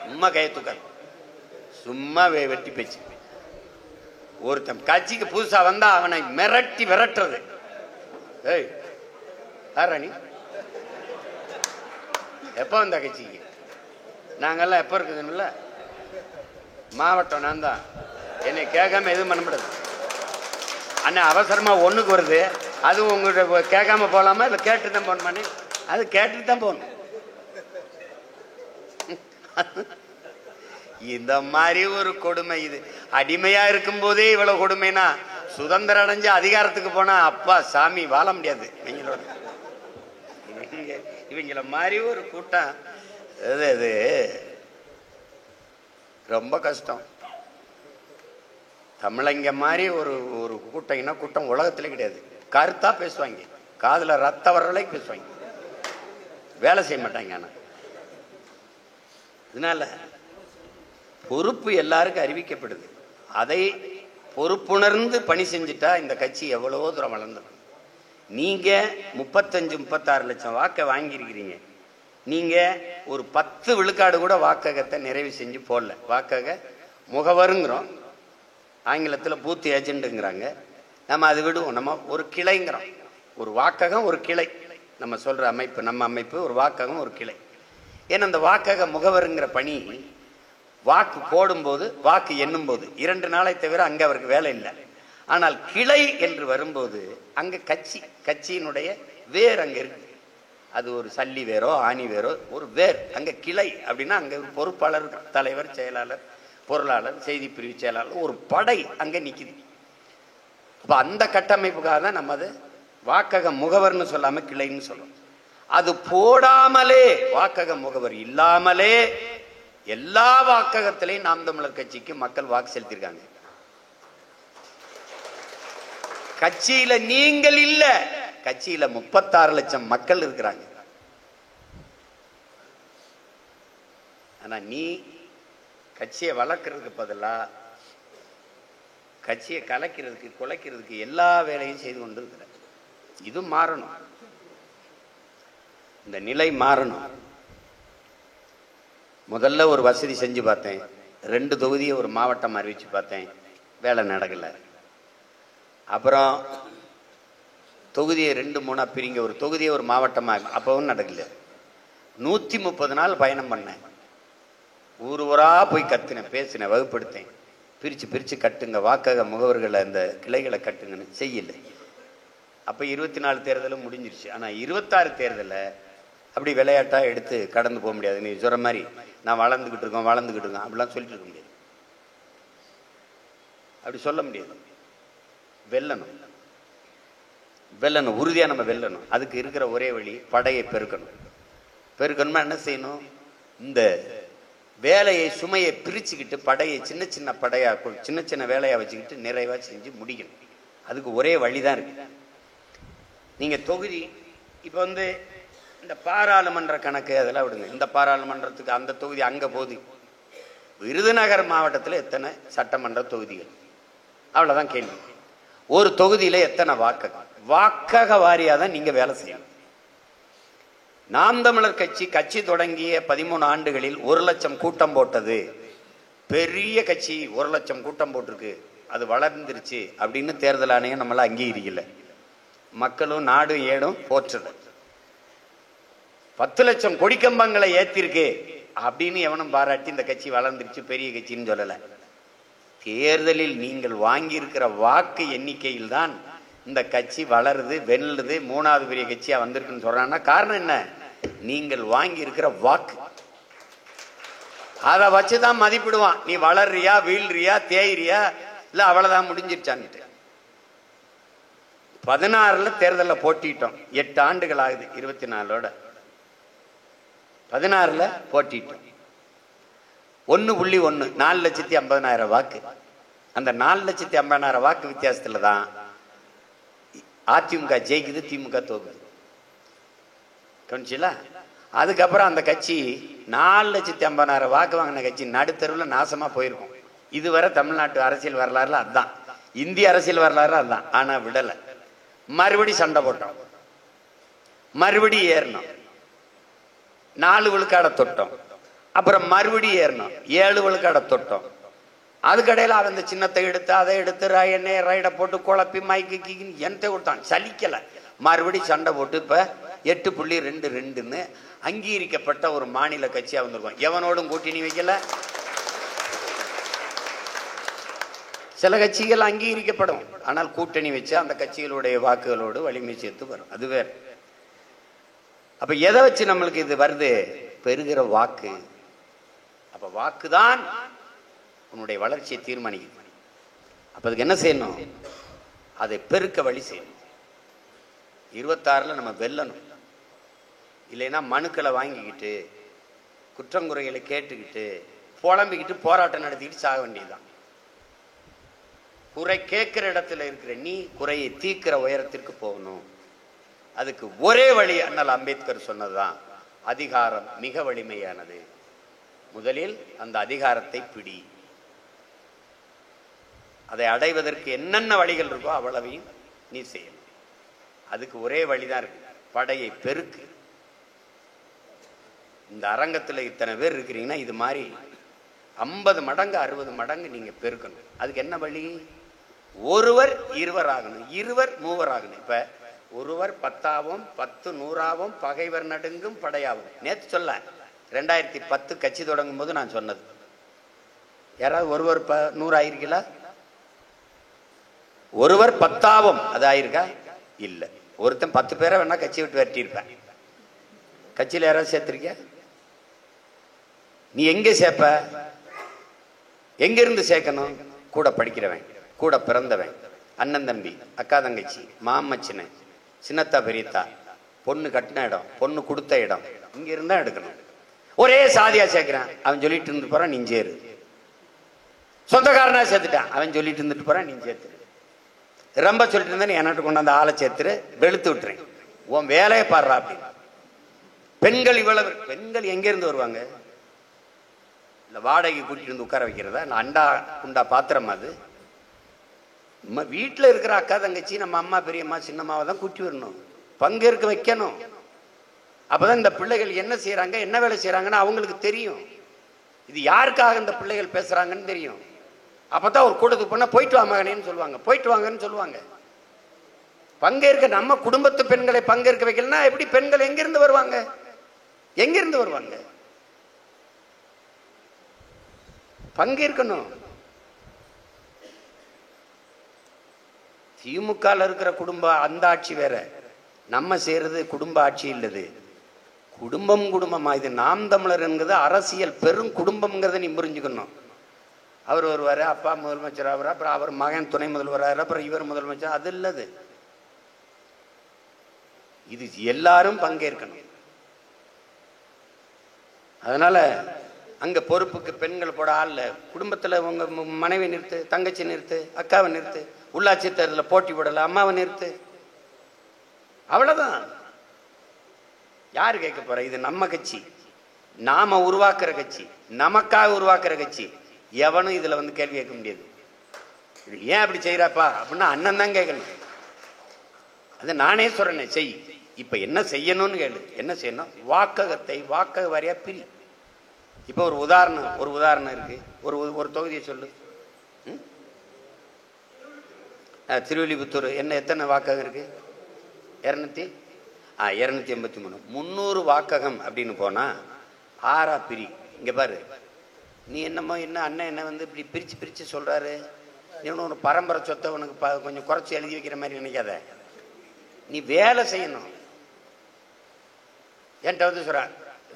Speaker 1: சும்மா கையை தூக்காது, சும்மா வெட்டி பேச்சு. ஒருத்தன் கட்சிக்கு புதுசா வந்தா அவனை மிரட்டி விரட்டுறது. ஏய் ராணி, எப்ப வந்த கட்சிக்கு? நாங்கெல்லாம் எப்ப இருக்குதுன்னு மாவட்டம் நான் தான், என்னை கேட்காம எதுவும் பண்ண முடியாது. அண்ணா அவசரமா ஒண்ணுக்கு வருது, அது உங்கள்கிட்ட கேட்காம போலாமா, இல்லை கேட்டு தான் போகணுமானே? அது கேட்டுட்டு தான் போகணும். இந்த மாதிரி ஒரு கொடுமை இது. அடிமையா இருக்கும் போதே இவ்வளவு கொடுமைனா, சுதந்திரம் அடைஞ்சு அதிகாரத்துக்கு போனா அப்பா சாமி வாழ முடியாது. இவங்கள மாதிரி ஒரு கூட்டம் அது ரொம்ப கஷ்டம். தமிழங்க மாதிரி ஒரு கூட்டம் உலகத்திலே கிடையாது. கருத்தா பேசுவாங்க, காதுல ரத்த வர்றலை பேசுவாங்க, வேலை செய்ய மாட்டாங்க. ஆனா இதனால பொறுப்பு எல்லாருக்கும் அறிவிக்கப்படுது. அதை பொறுப்புணர்ந்து பணி செஞ்சுட்டா இந்த கட்சி எவ்வளவோ தூரம் வளர்ந்துடும். நீங்க 35-36 லட்சம் வாக்கை வாங்கியிருக்கிறீங்க. நீங்க ஒரு 10 விழுக்காடு கூட வாக்ககத்தை நிறைவு செஞ்சு போடல. வாக்கக முகவருங்கிறோம், ஆங்கிலத்தில் பூத் ஏஜென்ட்டுங்கிறாங்க. நம்ம அது விடுவோம், நம்ம ஒரு கிளைங்கிறோம். ஒரு வாக்ககம் ஒரு கிளை, நம்ம சொல்ற அமைப்பு, நம்ம அமைப்பு ஒரு வாக்ககம் ஒரு கிளை. ஏன்னா அந்த வாக்கக முகவருங்கிற பணி வாக்கு போடும்போது வாக்கு எண்ணும் போது 2 நாளை தவிர அங்க அவருக்கு வேலை இல்லை. ஆனால் கிளை என்று வரும்போது அங்க கட்சியினுடைய வேர் அங்க இருக்கு. அது ஒரு சல்லி வேரோ ஆணி வேரோ ஒரு வேர், அங்கே கிளை அப்படின்னா அங்கே ஒரு பொறுப்பாளர், தலைவர், செயலாளர், பொருளாளர், செய்தி பிரிவு செயலாளர், ஒரு படை அங்கே நிற்கிது. அப்போ அந்த கட்டமைப்புக்காக தான் நம்ம அது வாக்கக முகவர்னு சொல்லாம கிளைன்னு சொல்றோம். அது போடாமலே, வாக்கக முகவர் இல்லாமலே எல்லா வாக்ககத்திலையும் நாம் தமிழர் கட்சிக்கு மக்கள் வாக்கு செலுத்திருக்காங்க. கட்சியில நீங்கள் இல்ல, கட்சியில 36 லட்சம் மக்கள் இருக்கிறாங்க. ஆனா நீ கட்சியை வளர்க்கறதுக்கு பதிலா கட்சியை கலைக்கிறதுக்கு, குலைக்கிறதுக்கு எல்லா வேலையும் செய்து கொண்டு இருக்கிற. இது மாறணும், இந்த நிலை மாறணும். முதல்ல ஒரு வசதி செஞ்சு பார்த்தேன், 2 தொகுதியை ஒரு மாவட்டம் அறிவிச்சு பார்த்தேன், வேலை நடக்கல. அப்புறம் தொகுதியை 2-3 பிரிங்க, ஒரு தொகுதியை ஒரு மாவட்டமாக, அப்பவும் நடக்கல. 130 நாள் பயணம் பண்ணேன், ஊர் ஊரா போய் கத்துனேன், பேசினேன், வகுப்படுத்தேன், பிரிச்சு கட்டுங்க, வாக்கக முகவர்களை அந்த கிளைகளை கட்டுங்கன்னு செய்யல. அப்போ 24 தேர்தலும் முடிஞ்சிருச்சு. ஆனால் 26 தேர்தலில் அப்படி விளையாட்டா எடுத்து கடந்து போக முடியாது. நீ சொல்ற மாதிரி நான் வளர்ந்துக்கிட்டு இருக்கோம் அப்படிலாம் சொல்லிட்டு இருக்க முடியாது, அப்படி சொல்ல முடியாது. வெல்லணும், உறுதியாக நம்ம வெல்லணும். அதுக்கு இருக்கிற ஒரே வழி படையை பெருக்கணுமா என்ன செய்யணும்? இந்த வேலையை, சுமையை பிரிச்சுக்கிட்டு படையை சின்ன சின்ன படையா, சின்ன சின்ன வேலையா வச்சுக்கிட்டு நிறைவா செஞ்சு முடிக்கணும். அதுக்கு ஒரே வழிதான் இருக்கு. நீங்க தொகுதி இப்ப இந்த பாராளுமன்ற கணக்கு அதெல்லாம் விடுங்க. இந்த பாராளுமன்றத்துக்கு அந்த தொகுதி அங்க போகுது. விருதுநகர் மாவட்டத்தில் எத்தனை சட்டமன்ற தொகுதிகள்? அவ்வளவுதான் கேள்வி. ஒரு தொகுதியில எத்தனை வாக்கக வாரியா தான் நீங்க வேலை செய்யணும். நாம் தமிழர் கட்சி தொடங்கிய 13 ஆண்டுகளில் 1 லட்சம் கூட்டம் போட்டது. பெரிய கட்சி 1 லட்சம் கூட்டம் போட்டிருக்கு, அது வளர்ந்துருச்சு அப்படின்னு தேர்தல் ஆணையம் நம்மள அங்கீகரிக்கல. மக்களும் நாடு ஏடும் போற்றுது. 10 லட்சம் கொடிக்கம்பங்களை ஏத்திருக்கு அப்படின்னு எவனும் பாராட்டி இந்த கட்சி வளர்ந்துருச்சு, பெரிய கட்சின்னு சொல்லல. தேர்தலில் நீங்கள் வாங்கி இருக்கிற வாக்கு எண்ணிக்கையில் தான் இந்த கட்சி வளருது, வெல்லுது, 3வது பெரிய கட்சியா வந்திருக்குன்னு சொல்றாங்கன்னா காரணம் என்ன? நீங்கள் வாங்கி இருக்கிற வாக்கு. அதை வச்சுதான் மதிப்பிடுவான். நீ வளர்றியா, வீழ்றியா, தேய்றியா, இல்ல அவ்வளவுதான் முடிஞ்சிருச்சான்ட்டு. 16 தேர்தலில் போட்டிட்டோம். 8 ஆண்டுகள் ஆகுது, 24ஓட 16 போட்டிட்டோம். 1.1 4,50,000 வாக்கு. அந்த 4,50,000 வாக்கு வித்தியாசத்துல தான் அதிமுக ஜெயிக்குது, திமுக தோக்குது. கவனிச்சீங்களா? அதுக்கப்புறம் அந்த கட்சி 4,50,000 வாக்கு வாங்கின கட்சி நடுத்தருவில் நாசமா போயிருக்கும். இதுவரை தமிழ்நாட்டு அரசியல் வரலாறுல அதுதான், இந்திய அரசியல் வரலாறு அதுதான். ஆனா விடல, மறுபடி சண்டை போட்டோம், மறுபடி ஏறணும், 4 விழுக்காட தொட்டோம், அப்புறம் மறுபடி ஏறணும், 7 விழுக்காட தொட்டோம். அதுக்கடையில் அவன் இந்த சின்னத்தை எடுத்து அதை எடுத்து ரைடை போட்டு குழப்பி மைக்கு கீக்கின்னு என்கிட்ட கொடுத்தான், சலிக்கல. மறுபடி சண்டை போட்டு இப்ப 8.22ன்னு அங்கீகரிக்கப்பட்ட ஒரு மாநில கட்சியா வந்திருக்கும். எவனோடும் கூட்டணி வைக்கல. சில கட்சிகள் அங்கீகரிக்கப்படும், ஆனால் கூட்டணி வச்சு அந்த கட்சிகளுடைய வாக்குகளோடு வலிமை சேர்த்து வரும், அது வேற. அப்ப எதை வச்சு நம்மளுக்கு இது வருது? பெறுகிற வாக்கு. அப்ப வாக்குதான் உன்னுடைய வளர்ச்சியை தீர்மானிக்குது. அப்ப அதுக்கு என்ன செய்யணும்? அதை பெருக்க வழி செய்யணும். 26ல் நம்ம வெல்லணும். இல்லைன்னா மனுக்களை வாங்கிக்கிட்டு, குற்றங்குறைகளை கேட்டுக்கிட்டு, புலம்பிக்கிட்டு, போராட்டம் நடத்திக்கிட்டு சாக வேண்டியதுதான். குறை கேட்கிற இடத்துல இருக்கிற நீ குறையை தீர்க்கிற உயரத்திற்கு போகணும். அதுக்கு ஒரே வழி அண்ணல் அம்பேத்கர் சொன்னதுதான், அதிகாரம் மிக வலிமையானது, முதலில் அந்த அதிகாரத்தை பிடி. அதை அடைவதற்கு என்னென்ன வழிகள் இருக்கோ அவ்வளவையும் நீ செய்யணும். அதுக்கு ஒரே வழிதான் இருக்கு, படையை பெருக்கு. இந்த அரங்கத்துல இத்தனை பேர் இருக்கிறீங்கன்னா இது மாதிரி 50 மடங்கு 60 மடங்கு நீங்க பெருக்கணும். அதுக்கு என்ன வழி? ஒருவர் 2 ஆகணும், 2 3 ஆகணும். இப்ப ஒருவர் 10ஆவும் 10 100ஆவும் பகைவர் நடுங்கும் படையாகும். நேற்று சொல்ல 2010 கட்சி தொடங்கும் போது நான் சொன்னது. யாராவது ஒருவர் 100 ஆயிருக்கீங்களா? ஒருவர் 10ஆவும் அது ஆயிருக்கா? இல்ல. ஒருத்தன் 10 பேரை வேணா கட்சி விட்டு வெட்டியிருப்பேன். கட்சியில் யாராவது சேர்த்திருக்கிய? நீ எங்க சேர்ப்ப? எங்கிருந்து சேர்க்கணும்? கூட படிக்கிறவன், கூட பிறந்தவன், அண்ணன் தம்பி, அக்கா தங்கச்சி, மாமச்சினை, சின்னத்தா பெரியத்தா, பொண்ணு கட்டின இடம், பொண்ணு கொடுத்த இடம், இங்க இருந்தா எடுக்கணும். ஒரே சாதியா சேர்க்கிறான், அவன் சொல்லிட்டு இருந்து போறான், நீ சேரு. சொந்தக்காரனா சேர்த்துட்டான், அவன் சொல்லிட்டு இருந்துட்டு போறான், நீ சேர்த்து. ரொம்ப சொல்லிட்டு இருந்தா என்கிட்ட கொண்டாந்து ஆளை சேர்த்துரு, வெளுத்து விட்டுறேன், உன் வேலையை பாடுறா அப்படின்னு. பெண்கள் இவ்வளவு, பெண்கள் எங்க இருந்து வருவாங்க? இல்ல வாடகை கூட்டிட்டு வந்து உட்கார வைக்கிறதா? இல்ல அண்டா குண்டா பாத்திரம்? அது நம்ம வீட்டில் இருக்கிற அக்கா தங்கச்சி, நம்ம அம்மா பெரியம்மா சின்னம்மாவை தான் கூட்டி வரணும், பங்கேற்க வைக்கணும். அப்பதான் இந்த பிள்ளைகள் என்ன செய்யறாங்க, என்ன வேலை செய்யறாங்கன்னு அவங்களுக்கு தெரியும். இது யாருக்காக இந்த பிள்ளைகள் பேசுறாங்கன்னு தெரியும். அப்பதான் ஒரு கூட்டத்துக்கு போனா போயிட்டு வா மகனேன்னு சொல்லுவாங்க, போயிட்டு வாங்கன்னு சொல்லுவாங்க. பங்கேற்க நம்ம குடும்பத்து பெண்களை பங்கேற்க வைக்கலன்னா எப்படி பெண்கள் எங்கிருந்து வருவாங்க? எங்கிருந்து வருவாங்க? பங்கேற்கணும். திமுக இருக்கிற குடும்ப அந்த ஆட்சி வேற, நம்ம செய்யறது குடும்ப ஆட்சி இல்லது, குடும்பம் குடும்பமா. இது நாம் தமிழர் என்கிறது அரசியல் பெரும் குடும்பம்ங்கிறத நீ புரிஞ்சுக்கணும். அவர் வருவாரு, அப்பா முதலமைச்சர் ஆவார், அப்புறம் அவர் மகன் துணை முதல்வராரு, அப்புறம் இவர் முதலமைச்சர். அது இல்லது, இது எல்லாரும் பங்கேற்கணும். அதனால அங்க பொறுப்புக்கு பெண்கள் போட ஆள். குடும்பத்துல உங்க மனைவி நிறுத்து, தங்கச்சி நிறுத்து, அக்காவை நிறுத்து, உள்ளாட்சி தேர்தலில் போட்டி போடல அம்மாவை நிறுத்து, அவ்வளவுதான். யாரு கேட்க போற? இது நம்ம கட்சி, நாம உருவாக்குற கட்சி, நமக்காக உருவாக்குற கட்சி. எவனும் இதுல வந்து கேள்வி கேட்க முடியாது. ஏன் அப்படி செய்யறாப்பா அப்படின்னா அண்ணன் தான் கேட்கணும். அது நானே சொல்றேன், செய். இப்ப என்ன செய்யணும்னு கேளு. என்ன செய்யணும்? வாக்ககத்தை வாக்கக வாரியா பிரி. இப்ப ஒரு உதாரணம் இருக்கு. ஒரு தொகுதியை சொல்லு. திருவள்ளிபுத்தூர் என்ன, எத்தனை வாக்ககம் இருக்கு? 283. 300 வாக்ககம் அப்படின்னு போனா 6 பிரி. இங்க பாரு, நீ என்னமோ என்ன அண்ணன் என்ன வந்து இப்படி பிரிச்சு சொல்றாரு, ஒரு பரம்பரை சொத்தை உனக்கு கொஞ்சம் குறைச்சி எழுதி வைக்கிற மாதிரி நினைக்காத. நீ வேலை செய்யணும். என்கிட்ட வந்து சொல்ற,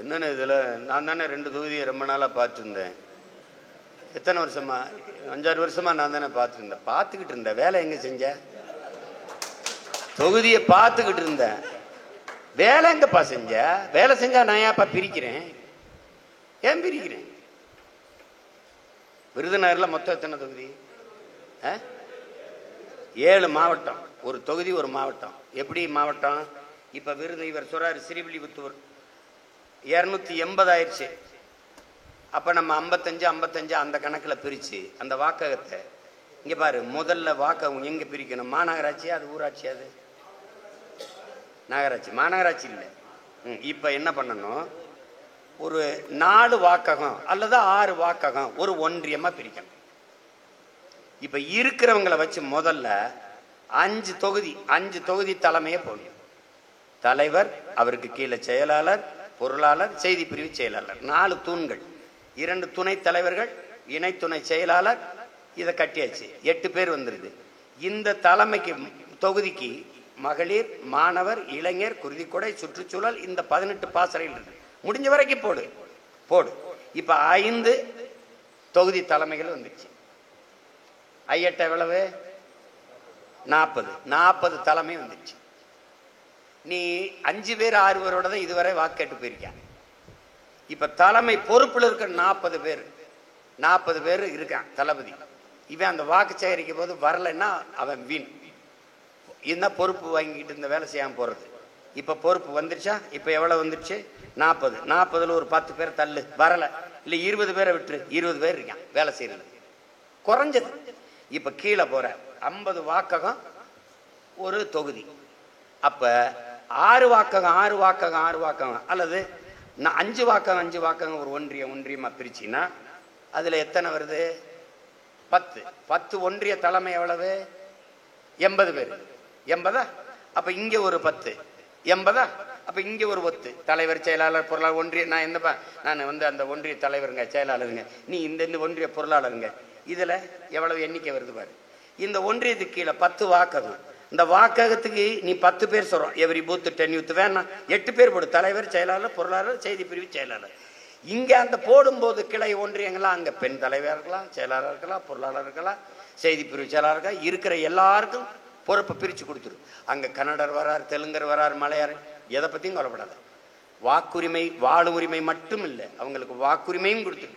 Speaker 1: என்னன்னு இதுல நான் தானே 2 தொகுதியை ரொம்ப நாளா பார்த்துருந்தேன். எத்தனை வருஷமா? 5-6 வருஷமா நான் தானே பார்த்துருந்தேன். பார்த்துக்கிட்டு இருந்தேன், வேலை எங்க செஞ்ச? தொகுதியை பார்த்துக்கிட்டு இருந்தேன், வேலை எங்கப்பா செஞ்ச? வேலை செஞ்சா நான் ஏன்ப்பா பிரிக்கிறேன்? ஏன் பிரிக்கிறேன்? விருதுநகர்ல மொத்தம் எத்தனை தொகுதி? 7 மாவட்டம், ஒரு தொகுதி ஒரு மாவட்டம். எப்படி மாவட்டம்? இப்ப இவர் சொல்றாரு ஸ்ரீவில்லிபுத்தூர் 280 ஆயிடுச்சு. அப்ப நம்ம 55 அந்த கணக்கில் பிரிச்சு அந்த வாக்ககத்தை இங்க பாரு. முதல்ல வாக்ககம் எங்க பிரிக்கணும்? மாநகராட்சியா அது ஊராட்சியா? அது நகராட்சி. மாநகராட்சி இல்லை. இப்ப என்ன பண்ணணும்? ஒரு 4 வாக்ககம் அல்லது 6 வாக்ககம் ஒரு ஒன்றியமா பிரிக்கணும். இப்ப இருக்கிறவங்களை வச்சு முதல்ல 5 தொகுதி தலைமையே போடணும். தலைவர், அவருக்கு கீழே செயலாளர், பொருளாளர், செய்தி பிரிவு செயலாளர், 4 தூண்கள், 2 துணை தலைவர்கள், இணை துணை செயலாளர். இதை கட்டியாச்சு, 8 பேர் வந்துருது. இந்த தலைமைக்கு தொகுதிக்கு மகளிர், மாணவர், இளைஞர், குருதிக்கொடை, சுற்றுச்சூழல், இந்த 18 பாசறைகள் இருக்கு. முடிஞ்ச வரைக்கும் போடு. இப்ப 5 தொகுதி தலைமைகள் வந்துச்சு. ஐயட்ட எவ்வளவு? 40 தலைமை வந்துச்சு. நீ 5 பேர் 6 பேரோட தான் இதுவரை வாக்கு கேட்டு போயிருக்க. இப்ப தலைமை பொறுப்புல இருக்க 40 பேர் இருக்கான் தளபதி. இவன் அந்த வாக்கு சேகரிக்கும் போது வரலைன்னா அவன் வீண். இதுதான் பொறுப்பு வாங்கிக்கிட்டு இந்த வேலை செய்யாம போறது. இப்ப பொறுப்பு வந்துருச்சா? இப்ப எவ்வளவு வந்துருச்சு? 40 ஒரு 10 பேர் தள்ளு, வரல இல்ல 20 பேரை விட்டுரு, 20 பேர் இருக்கான் வேலை செய்யறது, குறைஞ்சது. இப்ப கீழே போற 50 வாக்ககம் ஒரு தொகுதி. அப்ப 6 வாக்ககம் அல்லது 5 வாக்ககம் ஒரு ஒன்றியமா பிரிச்சுன்னா அதுல எத்தனை வருது? 10 ஒன்றிய தலைமை எவ்வளவு? 80 பேர். 80. அப்ப இங்க ஒரு 10 80. அப்ப இங்க ஒரு 10 தலைவர், செயலாளர், பொருளாளர், ஒன்றிய. நான் என்னப்பா, நான் வந்து அந்த ஒன்றிய தலைவருங்க, செயலாளருங்க, நீ இந்த ஒன்றிய பொருளாளருங்க. இதுல எவ்வளவு எண்ணிக்கை வருது பாரு. இந்த ஒன்றியத்துக்கு கீழே 10 வாக்ககம், இந்த வாக்ககத்துக்கு நீ 10 பேர் சொல்றோம், எவரி பூத் 10 யூத் வேணாம், 8 பேர் போடு, தலைவர், செயலாளர், பொருளாளர், செய்தி பிரிவு செயலாளர். இங்க அந்த போடும்போது கிளை ஒன்றியங்களாம் அங்க பெண் தலைவர் இருக்கலாம், செயலாளர் இருக்கலாம், பொருளாளர் இருக்கலாம், செய்தி பிரிவு செயலாளர் இருக்கலாம், இருக்கிற எல்லாருக்கும் பொறுப்பை பிரிச்சு கொடுத்துரு. அங்க கன்னடர் வரார், தெலுங்கர் வரார், மலையாளர், எதை பத்தியும் கவலைப்படாத. வாக்குரிமை, வாழ உரிமை மட்டும் இல்லை, அவங்களுக்கு வாக்குரிமையும் கொடுத்துரு.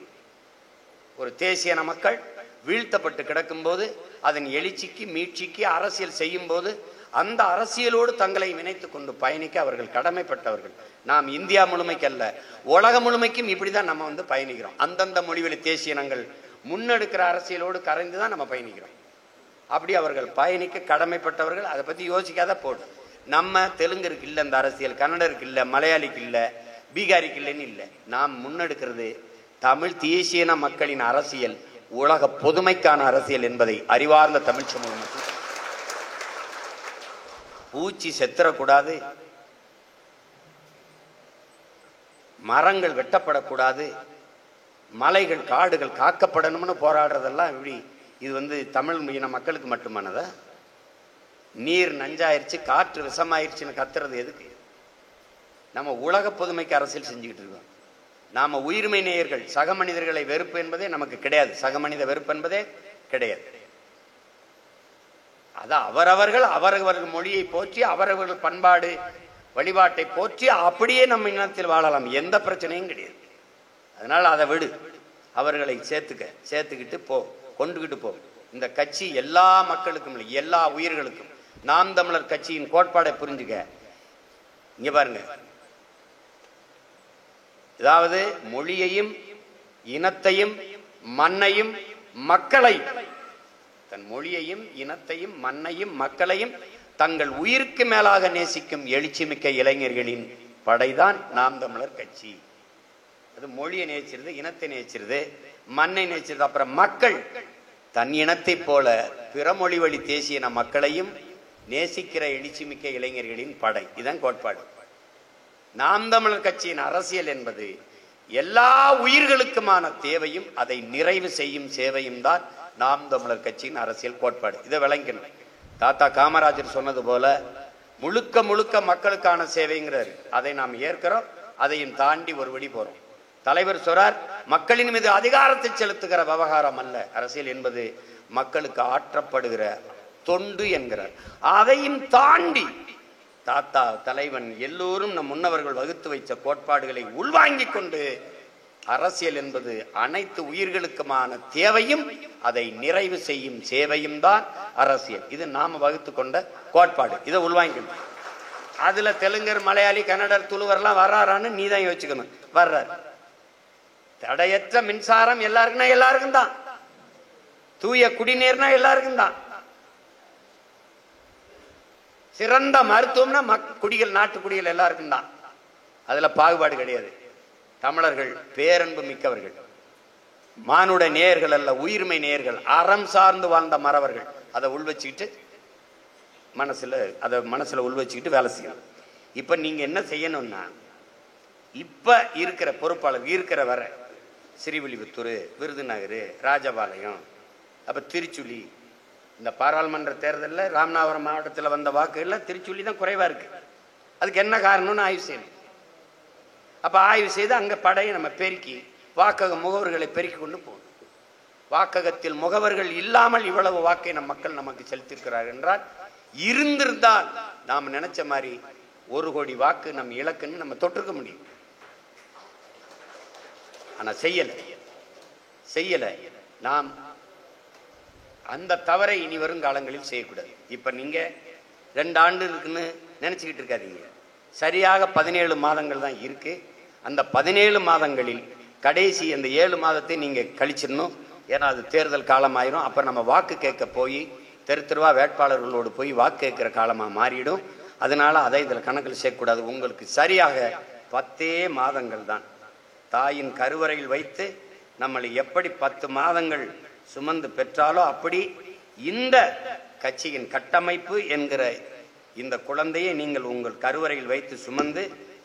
Speaker 1: ஒரு தேசியன மக்கள் வீழ்த்தப்பட்டு கிடக்கும் போது அதன் எழுச்சிக்கு மீட்சிக்கு அரசியல் செய்யும் போது அந்த அரசியலோடு தங்களை இணைத்துக் கொண்டு பயணிக்க அவர்கள் கடமைப்பட்டவர்கள். நாம் இந்தியா முழுமைக்கு அல்ல, உலகம் முழுமைக்கும் இப்படிதான் நம்ம பயணிக்கிறோம். அந்தந்த மொழிவழி தேசியனங்கள் முன்னெடுக்கிற அரசியலோடு கரைந்துதான் நம்ம பயணிக்கிறோம். அப்படி அவர்கள் பயணிக்க கடமைப்பட்டவர்கள். அதை பத்தி யோசிக்காத போடு. நம்ம தெலுங்கருக்கு இல்லை இந்த அரசியல், கன்னடருக்கு இல்லை, மலையாளிக்கு இல்லை, பீகாரிக்கு இல்லைன்னு இல்லை. நாம் முன்னெடுக்கிறது தமிழ் தேசியன மக்களின் அரசியல், உலக பொதுமைக்கான அரசியல் என்பதை அறிவார்ந்த தமிழ் சமூகம். பூச்சி செத்துறக்கூடாது, மரங்கள் வெட்டப்படக்கூடாது, மலைகள் காடுகள் காக்கப்படணும்னு போராடுறதெல்லாம் எப்படி? இது தமிழ் இன மக்களுக்கு மட்டுமானதா? நீர் நஞ்சாயிருச்சு, காற்று விஷமாயிருச்சுன்னு கத்துறது எதுக்கு? நம்ம உலக பொதுமைக்கு அரசியல் செஞ்சுக்கிட்டு இருக்கோம். நாம உயிர்மை நேயர்கள். சக மனிதர்களை வெறுப்பு என்பதே நமக்கு கிடையாது, சக மனித வெறுப்பு என்பதே கிடையாது. அதான் அவரவர்கள் அவரவர்கள் மொழியை போற்றி, அவரவர்கள் பண்பாடு வழிபாட்டை போற்றி அப்படியே நம்ம இனத்தில் வாழலாம், எந்த பிரச்சனையும் கிடையாது. அதனால அதை விடு, அவர்களை சேர்த்துக்கிட்டு போ, கொண்டுகிட்டு போ. இந்த கட்சி எல்லா மக்களுக்கும் இல்லை, எல்லா உயிர்களுக்கும். நாம் தமிழர் கட்சியின் கோட்பாடை புரிஞ்சுக்க. இங்க பாருங்க, அதாவது மொழியையும் இனத்தையும் மண்ணையும் மக்களையும், தன் மொழியையும் இனத்தையும் மண்ணையும் மக்களையும் தங்கள் உயிருக்கு மேலாக நேசிக்கும் எழுச்சிமிக்க இளைஞர்களின் படைதான் நாம் தமிழர் கட்சி. அது மொழியை நேசிக்கிறது, இனத்தை நேசிக்கிறது, மண்ணை நேசிக்கிறது. அப்புறம் மக்கள் தன் இனத்தை போல பிற மொழி வழி தேசிய மக்களையும் நேசிக்கிற எழுச்சிமிக்க இளைஞர்களின் படை. இதுதான் கோட்பாடு. நாம் தமிழர் கட்சியின் அரசியல் என்பது எல்லா உயிர்களுக்குமான தேவையும் அதை நிறைவு செய்யும் சேவையும் தான் நாம் தமிழர் கட்சியின் அரசியல் கோட்பாடு. இதை விளங்கணும். தாத்தா காமராஜர் சொன்னது போல முழுக்க முழுக்க மக்களுக்கான சேவைங்கிறார். அதை நாம் ஏற்கிறோம், அதையும் தாண்டி ஒரு வழி போறோம். தலைவர் சொல்றார், மக்களின் மீது அதிகாரத்தை செலுத்துகிற விவகாரம் அல்ல அரசியல் என்பது, மக்களுக்கு ஆற்றப்படுகிற தொண்டு என்கிறார். அதையும் தாண்டி தாத்தா தலைவன் எல்லோரும் நம் முன்னவர்கள் வகுத்து வைத்த கோட்பாடுகளை உள்வாங்கிக் கொண்டு அரசியல் என்பது அனைத்து உயிர்களுக்குமான தேவையும் அதை நிறைவு செய்யும் சேவையும் தான் அரசியல். இது நாம வகுத்து கொண்ட கோட்பாடு. இதை உள்வாங்கிக்கணும். அதுல தெலுங்கர், மலையாளி, கன்னடர், துளுவர்லாம் வர்றாரான்னு நீ தான் யோசிக்கணும். வர்றார். தடையற்ற மின்சாரம் எல்லாருக்குன்னா எல்லாருக்கும் தான், தூய குடிநீர்னா எல்லாருக்கும் தான், சிறந்த மருத்துவம்னா குடிகள், நாட்டு குடிகள் எல்லாருக்கும் தான். அதுல பாகுபாடு கிடையாது. தமிழர்கள் பேரன்பு மிக்கவர்கள், மானுட நேயர்கள் அல்ல, உயிர்மை நேயர்கள், அறம் சார்ந்து வாழ்ந்த மறவர்கள். அதை உள்வச்சுக்கிட்டு மனசுல உள்வச்சுக்கிட்டு வேலை செய்யணும். இப்ப நீங்க என்ன செய்யணும்னா, இப்ப இருக்கிற பொறுப்பாளர் இருக்கிற வர ஸ்ரீவில்லிபுத்தூர், விருதுநகர், ராஜபாளையம், அப்ப திருச்சுழி, இந்த பாராளுமன்ற தேர்தலில் ராமநாதபுரம் மாவட்டத்தில் வந்த வாக்குகள்ல திருச்சுழி தான் குறைவா இருக்கு. அதுக்கு என்ன காரணம்னு ஆய்வு செய்யணும். அப்ப ஆய்வு செய்து அங்க படையை நம்ம பெருக்கி வாக்கக முகவர்களை பெருக்கி கொண்டு போகணும். வாக்ககத்தில் முகவர்கள் இல்லாமல் இவ்வளவு வாக்கை நம் மக்கள் நமக்கு செலுத்திருக்கிறார் என்றால், இருந்திருந்தால் நாம் நினைச்ச மாதிரி 1 கோடி வாக்கு நம் இலக்குன்னு நம்ம தொட்டிருக்க முடியும். ஆனா செய்யல. நாம் அந்த தவறை இனி வரும் காலங்களில் செய்யக்கூடாது. இப்ப நீங்க 2 ஆண்டு இருக்குன்னு நினைச்சுக்கிட்டு இருக்காதீங்க. சரியாக 17 மாதங்கள் தான் இருக்கு. அந்த 17 மாதங்களில் கடைசி அந்த 7 மாதத்தை நீங்க கழிச்சிடணும். ஏன்னா அது தேர்தல் காலம் ஆயிரும். அப்ப நம்ம வாக்கு கேட்க போய் தெருவா வேட்பாளர்களோடு போய் வாக்கு கேட்கிற காலமா மாறிடும். அதனால அதை இதுல கணக்கில் சேர்க்கக்கூடாது. உங்களுக்கு சரியாக 10 மாதங்கள் தான். தாயின் கருவறையில் வைத்து நம்மளை எப்படி 10 மாதங்கள் சுமந்து பெற்றாலோ அப்படி இந்த கட்சியின் கட்டமைப்பு என்கிற இந்த குழந்தையை நீங்கள் உங்கள் கருவறையில் வைத்து சுமந்து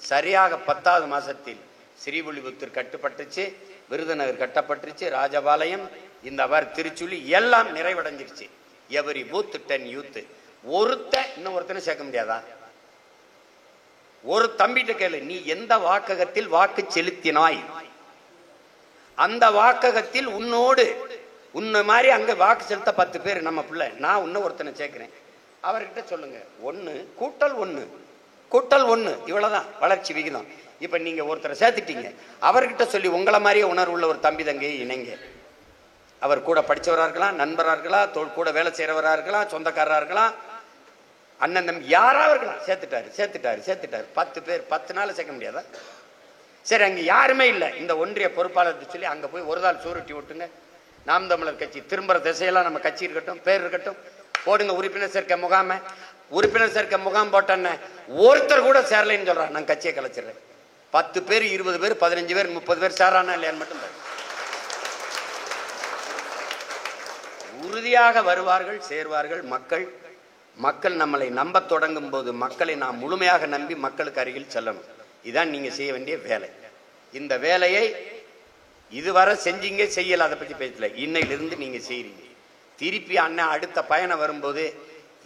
Speaker 1: சரியாக 10வது மாசத்தில் ஸ்ரீவில்லிபுத்தூர் கட்டப்பட்டுச்சு, விருதுநகர் கட்டப்பட்டுச்சு, ராஜபாளையம், இந்த திருச்சுழி எல்லாம் நிறைவடைஞ்சிருச்சு. Every booth 10 youth. இன்னொருத்தனை சேர்க்க முடியாதா? ஒரு தம்பிட்ட கேளு, நீ எந்த வாக்ககத்தில் வாக்கு செலுத்தினாய், அந்த வாக்ககத்தில் உன்னோடு உன்ன மாதிரி அங்க வாக்கு செலுத்த 10 பேர் நம்ம பிள்ளை, நான் இன்னும் ஒருத்தனை சேர்க்கிறேன், அவர்கிட்ட சொல்லுங்க 1 கூட்டல் 1 கூட்டல் 1 இவ்வளவுதான் வளர்ச்சி விகிதம். இப்ப நீங்க ஒருத்தரை சேர்த்துட்டீங்க, அவர்கிட்ட சொல்லி உங்களை மாதிரியே உணர்வுள்ள ஒரு தம்பி தங்கையை இணைங்க. அவர் கூட படிச்சவராக இருக்கலாம், நண்பராக இருக்கலாம், கூட வேலை செய்யறவராக இருக்கலாம், சொந்தக்காரராக இருக்கலாம், அண்ணன் தம்பி யாராவது இருக்கலாம். சேர்த்துட்டாரு 10 பேர் 10 நாள் சேர்க்க முடியாதா? சரி, அங்க யாருமே இல்லை, இந்த ஒன்றிய பொறுப்பாளர் சொல்லி அங்க போய் ஒரு நாள் சூருட்டி விட்டுங்க. நாம் தமிழர் கட்சி திரும்புற திசையெல்லாம் நம்ம கட்சி இருக்கட்டும், பேர் இருக்கட்டும், போடுங்க உறுப்பினர் சேர்க்க முகாம. உறுப்பினர் சேர்க்க முகாம் போட்டேன்ன ஒருத்தர் கூட சேரலைன்னு சொல்றான், நான் கட்சியை கலைச்சிடுறேன். 10 பேர் 20 பேர் 15 பேர் 30 பேர் சேரானா இல்லையான்னு மட்டும் உறுதியாக வருவார்கள், சேர்வார்கள். மக்கள் நம்மளை நம்ப தொடங்கும் போது மக்களை நாம் முழுமையாக நம்பி மக்களுக்கு அருகில் செல்லணும். இதுதான் நீங்க செய்ய வேண்டிய வேலை. இந்த வேலையை இதுவரை செஞ்சீங்க, செய்யல, அதை பத்தி பேசல. இன்னையிலிருந்து நீங்க செய்றீங்க. திருப்பி அண்ணன் அடுத்த பயணம் வரும்போது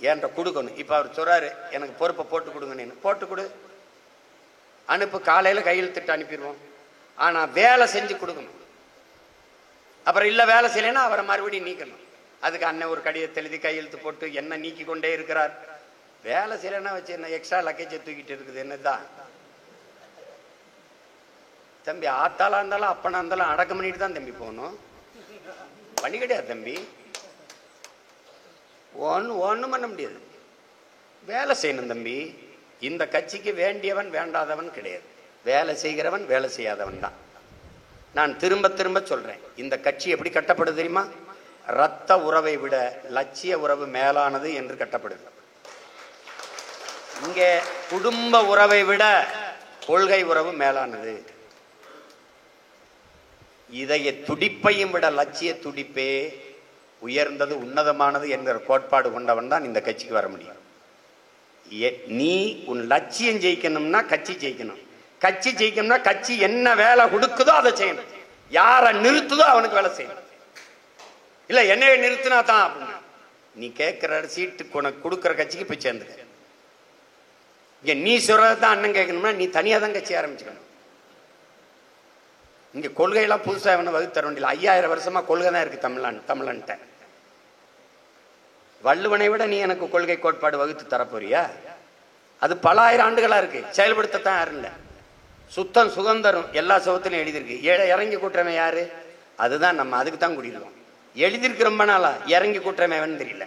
Speaker 1: என்கிட்ட கொடுக்கணும். இப்ப அவர் சொல்றாரு, எனக்கு பொறுப்பை போட்டு கொடுங்கன்னு. போட்டு கொடு, அனுப்பு, காலையில கையெழுத்திட்டு அனுப்பிடுவோம். ஆனா வேலை செஞ்சு கொடுக்கணும். அப்புறம் இல்ல வேலை செய்யலைன்னா அவரை மறுபடியும் நீக்கணும். அதுக்கு அண்ணன் ஒரு கடிதத்தை எழுதி கையெழுத்து போட்டு என்ன நீக்கி கொண்டே இருக்கிறார். வேலை செய்யலைன்னா வச்சு என்ன எக்ஸ்ட்ரா லக்கேஜை தூக்கிட்டு இருக்குது. என்னதான் தம்பி, ஆத்தாளா இருந்தாலும் அப்பனா இருந்தாலும் அடக்கம் பண்ணிட்டு தான் தம்பி போகணும். வழி கிடையாது தம்பி, ஒன்றும் பண்ண முடியாது. வேலை செய்யணும் தம்பி. இந்த கட்சிக்கு வேண்டியவன் வேண்டாதவன் கிடையாது. வேலை செய்கிறவன் வேலை செய்யாதவன் தான். நான் திரும்ப திரும்ப சொல்றேன், இந்த கட்சி எப்படி கட்டப்படுது தெரியுமா? இரத்த உறவை விட லட்சிய உறவு மேலானது என்று கட்டப்படுது. இங்கே குடும்ப உறவை விட கொள்கை உறவு மேலானது. இதய துடிப்பையும் விட லட்சிய துடிப்பே உயர்ந்தது, உன்னதமானது என்கிற கோட்பாடு கொண்டவன் தான் இந்த கட்சிக்கு வர முடியும். நீ உன் லட்சியம் ஜெயிக்கணும்னா கட்சி ஜெயிக்கணும். கட்சி ஜெயிக்கணும்னா கட்சி என்ன வேலை கொடுக்குதோ அதை செய்யணும். யாரை நிறுத்துதோ அவனுக்கு வேலை செய்யணும். இல்ல என்னைய நிறுத்தினா தான் அப்படின்னு நீ கேட்கிற சீட்டு உனக்கு கொடுக்குற கட்சிக்கு போய் சேர்ந்துக்க. இங்க நீ சொல்றதான் அண்ணன் கேட்கணும்னா நீ தனியா தான் கட்சி ஆரம்பிச்சுக்கணும். இங்க கொள்கையெல்லாம் புதுசாக வேணும் வகுத்து தர வேண்டிய 5000 வருஷமா கொள்கை தான் இருக்கு தமிழன்ட்ட. வள்ளுவனை விட நீ எனக்கு கொள்கை கோட்பாடு வகுத்து தரப்போறியா? அது பல ஆயிரம் ஆண்டுகளா இருக்கு, செயல்படுத்தத்தான் யாரும் இல்லை. சுத்தம் சுதந்திரம் எல்லா சவத்திலும் எழுதியிருக்கு. இறங்கி கூட்டுறவன் யாரு? அதுதான் நம்ம, அதுக்கு தான் குடியிருக்கோம். எழுதியிருக்கு ரொம்ப நாளா. இறங்கி கூட்டுறவன் தெரியல.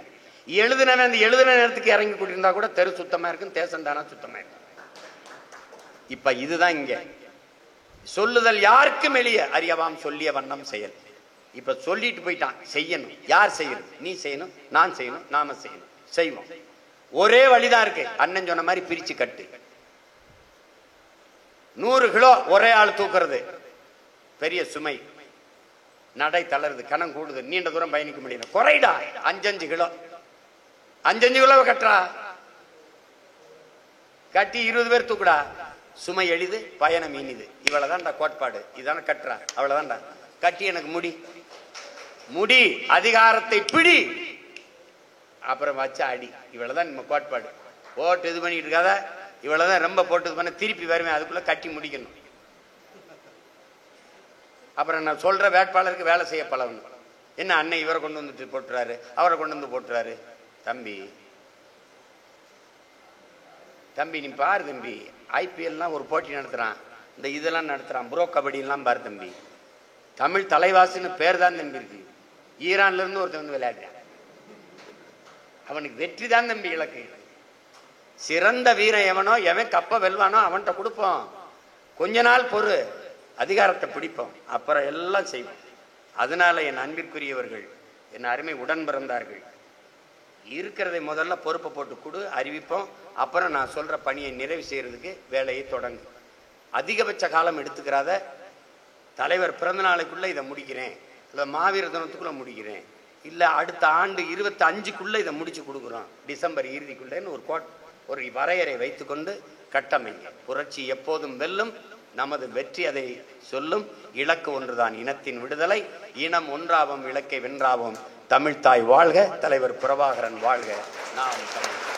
Speaker 1: எழுதினவன் அந்த எழுதின நேரத்துக்கு இறங்கி கூட்டியிருந்தா கூட தெரு சுத்தமா இருக்கும், தேசம் தானா சுத்தமா இருக்கும். இப்ப இதுதான் இங்க சொல்லுதல் யாருக்கும் எளிய அறியவாம் சொல்லிய வண்ணம் செயல். இப்ப சொல்லிட்டு போயிட்டான், செய்யணும். யார் செய்யணும்? நீ செய்யணும், நான் செய்யணும், நாம செய்யணும், செய்வோம். ஒரே வழிதான் இருக்கு. அண்ணன் சொன்ன மாதிரி பிரிச்சு கட்டு. 100 கிலோ ஒரே ஆள் தூக்குறது பெரிய சுமை, நடை தளருது, கணம் கூடுது, நீண்ட தூரம் பயணிக்க முடியல. குறைடா 5 கிலோ 5 கிலோ கட்டுறா, கட்டி 20 பேர் தூக்குடா, சுமை எளிது, பயணம் இனிது. இவ்வளவுதான்டா கோட்பாடு. இதான கட்டுறா, அவ்வளவுதான்டா. கட்டி எனக்கு முடி அதிகாரத்தை பிடி, அப்புறம் வச்ச அடி. இவ்வளவுதான் நம்ம கோட்பாடு. போட்டு இது பண்ணிட்டு இருக்காத, இவ்வளவுதான். ரொம்ப போட்டு இது பண்ண திருப்பி வருவேன், அதுக்குள்ள கட்டி முடிக்கணும். அப்புறம் நான் சொல்ற வேட்பாளருக்கு வேலை செய்ய பழகணும். என்ன அண்ணன் இவரை கொண்டு வந்துட்டு போட்டுறாரு, அவரை கொண்டு வந்து போட்டுறாரு. தம்பி நீ பாரு தம்பி, IPL ஒரு போட்டி நடத்துறான், இந்த இதெல்லாம் நடத்துறான், ப்ரோ கபடி எல்லாம் பாரு தம்பி. தமிழ் தலைவாசுன்னு பேர் தான் தம்பி இருக்கு. ஈரான்ல இருந்து ஒருத்தன் வந்து விளையாடுறான். அவனுக்கு வெற்றி தான் தம்பி இலக்கு. சிறந்த வீரன் எவனோ, எவன் கப்ப வெல்வானோ அவன்கிட்ட கொடுப்போம். கொஞ்ச நாள் பொறு, அதிகாரத்தை பிடிப்போம், அப்புறம் எல்லாம் செய்வோம். அதனால என் அன்பிற்குரியவர்கள், என் அருமை உடன் பிறந்தார்கள், இருக்கிறதை முதல்ல பொறுப்பை போட்டு கொடு, அறிவிப்போம். அப்புறம் நான் சொல்ற பணியை நிறைவு செய்யறதுக்கு வேலையை தொடங்கு. அதிகபட்ச காலம் எடுத்துக்கிறாத. தலைவர் பிறந்த நாளைக்குள்ள இதை முடிக்கிறேன், இல்லை மாவீர தினத்துக்குள்ள முடிக்கிறேன், இல்லை அடுத்த ஆண்டு 25க்குள்ள இதை முடிச்சு கொடுக்குறோம், டிசம்பர் இறுதிக்குள்ளேன்னு ஒரு வரையறை வைத்துக்கொண்டு கட்டமைங்க. புரட்சி எப்போதும் வெல்லும், நமது வெற்றி அதை சொல்லும். இலக்கு ஒன்றுதான், இனத்தின் விடுதலை. இனம் ஒன்றாவோம், இலக்கை வென்றாவோம். தமிழ்த்தாய் வாழ்க, தலைவர் பிரபாகரன் வாழ்க. நாம் தமிழ்.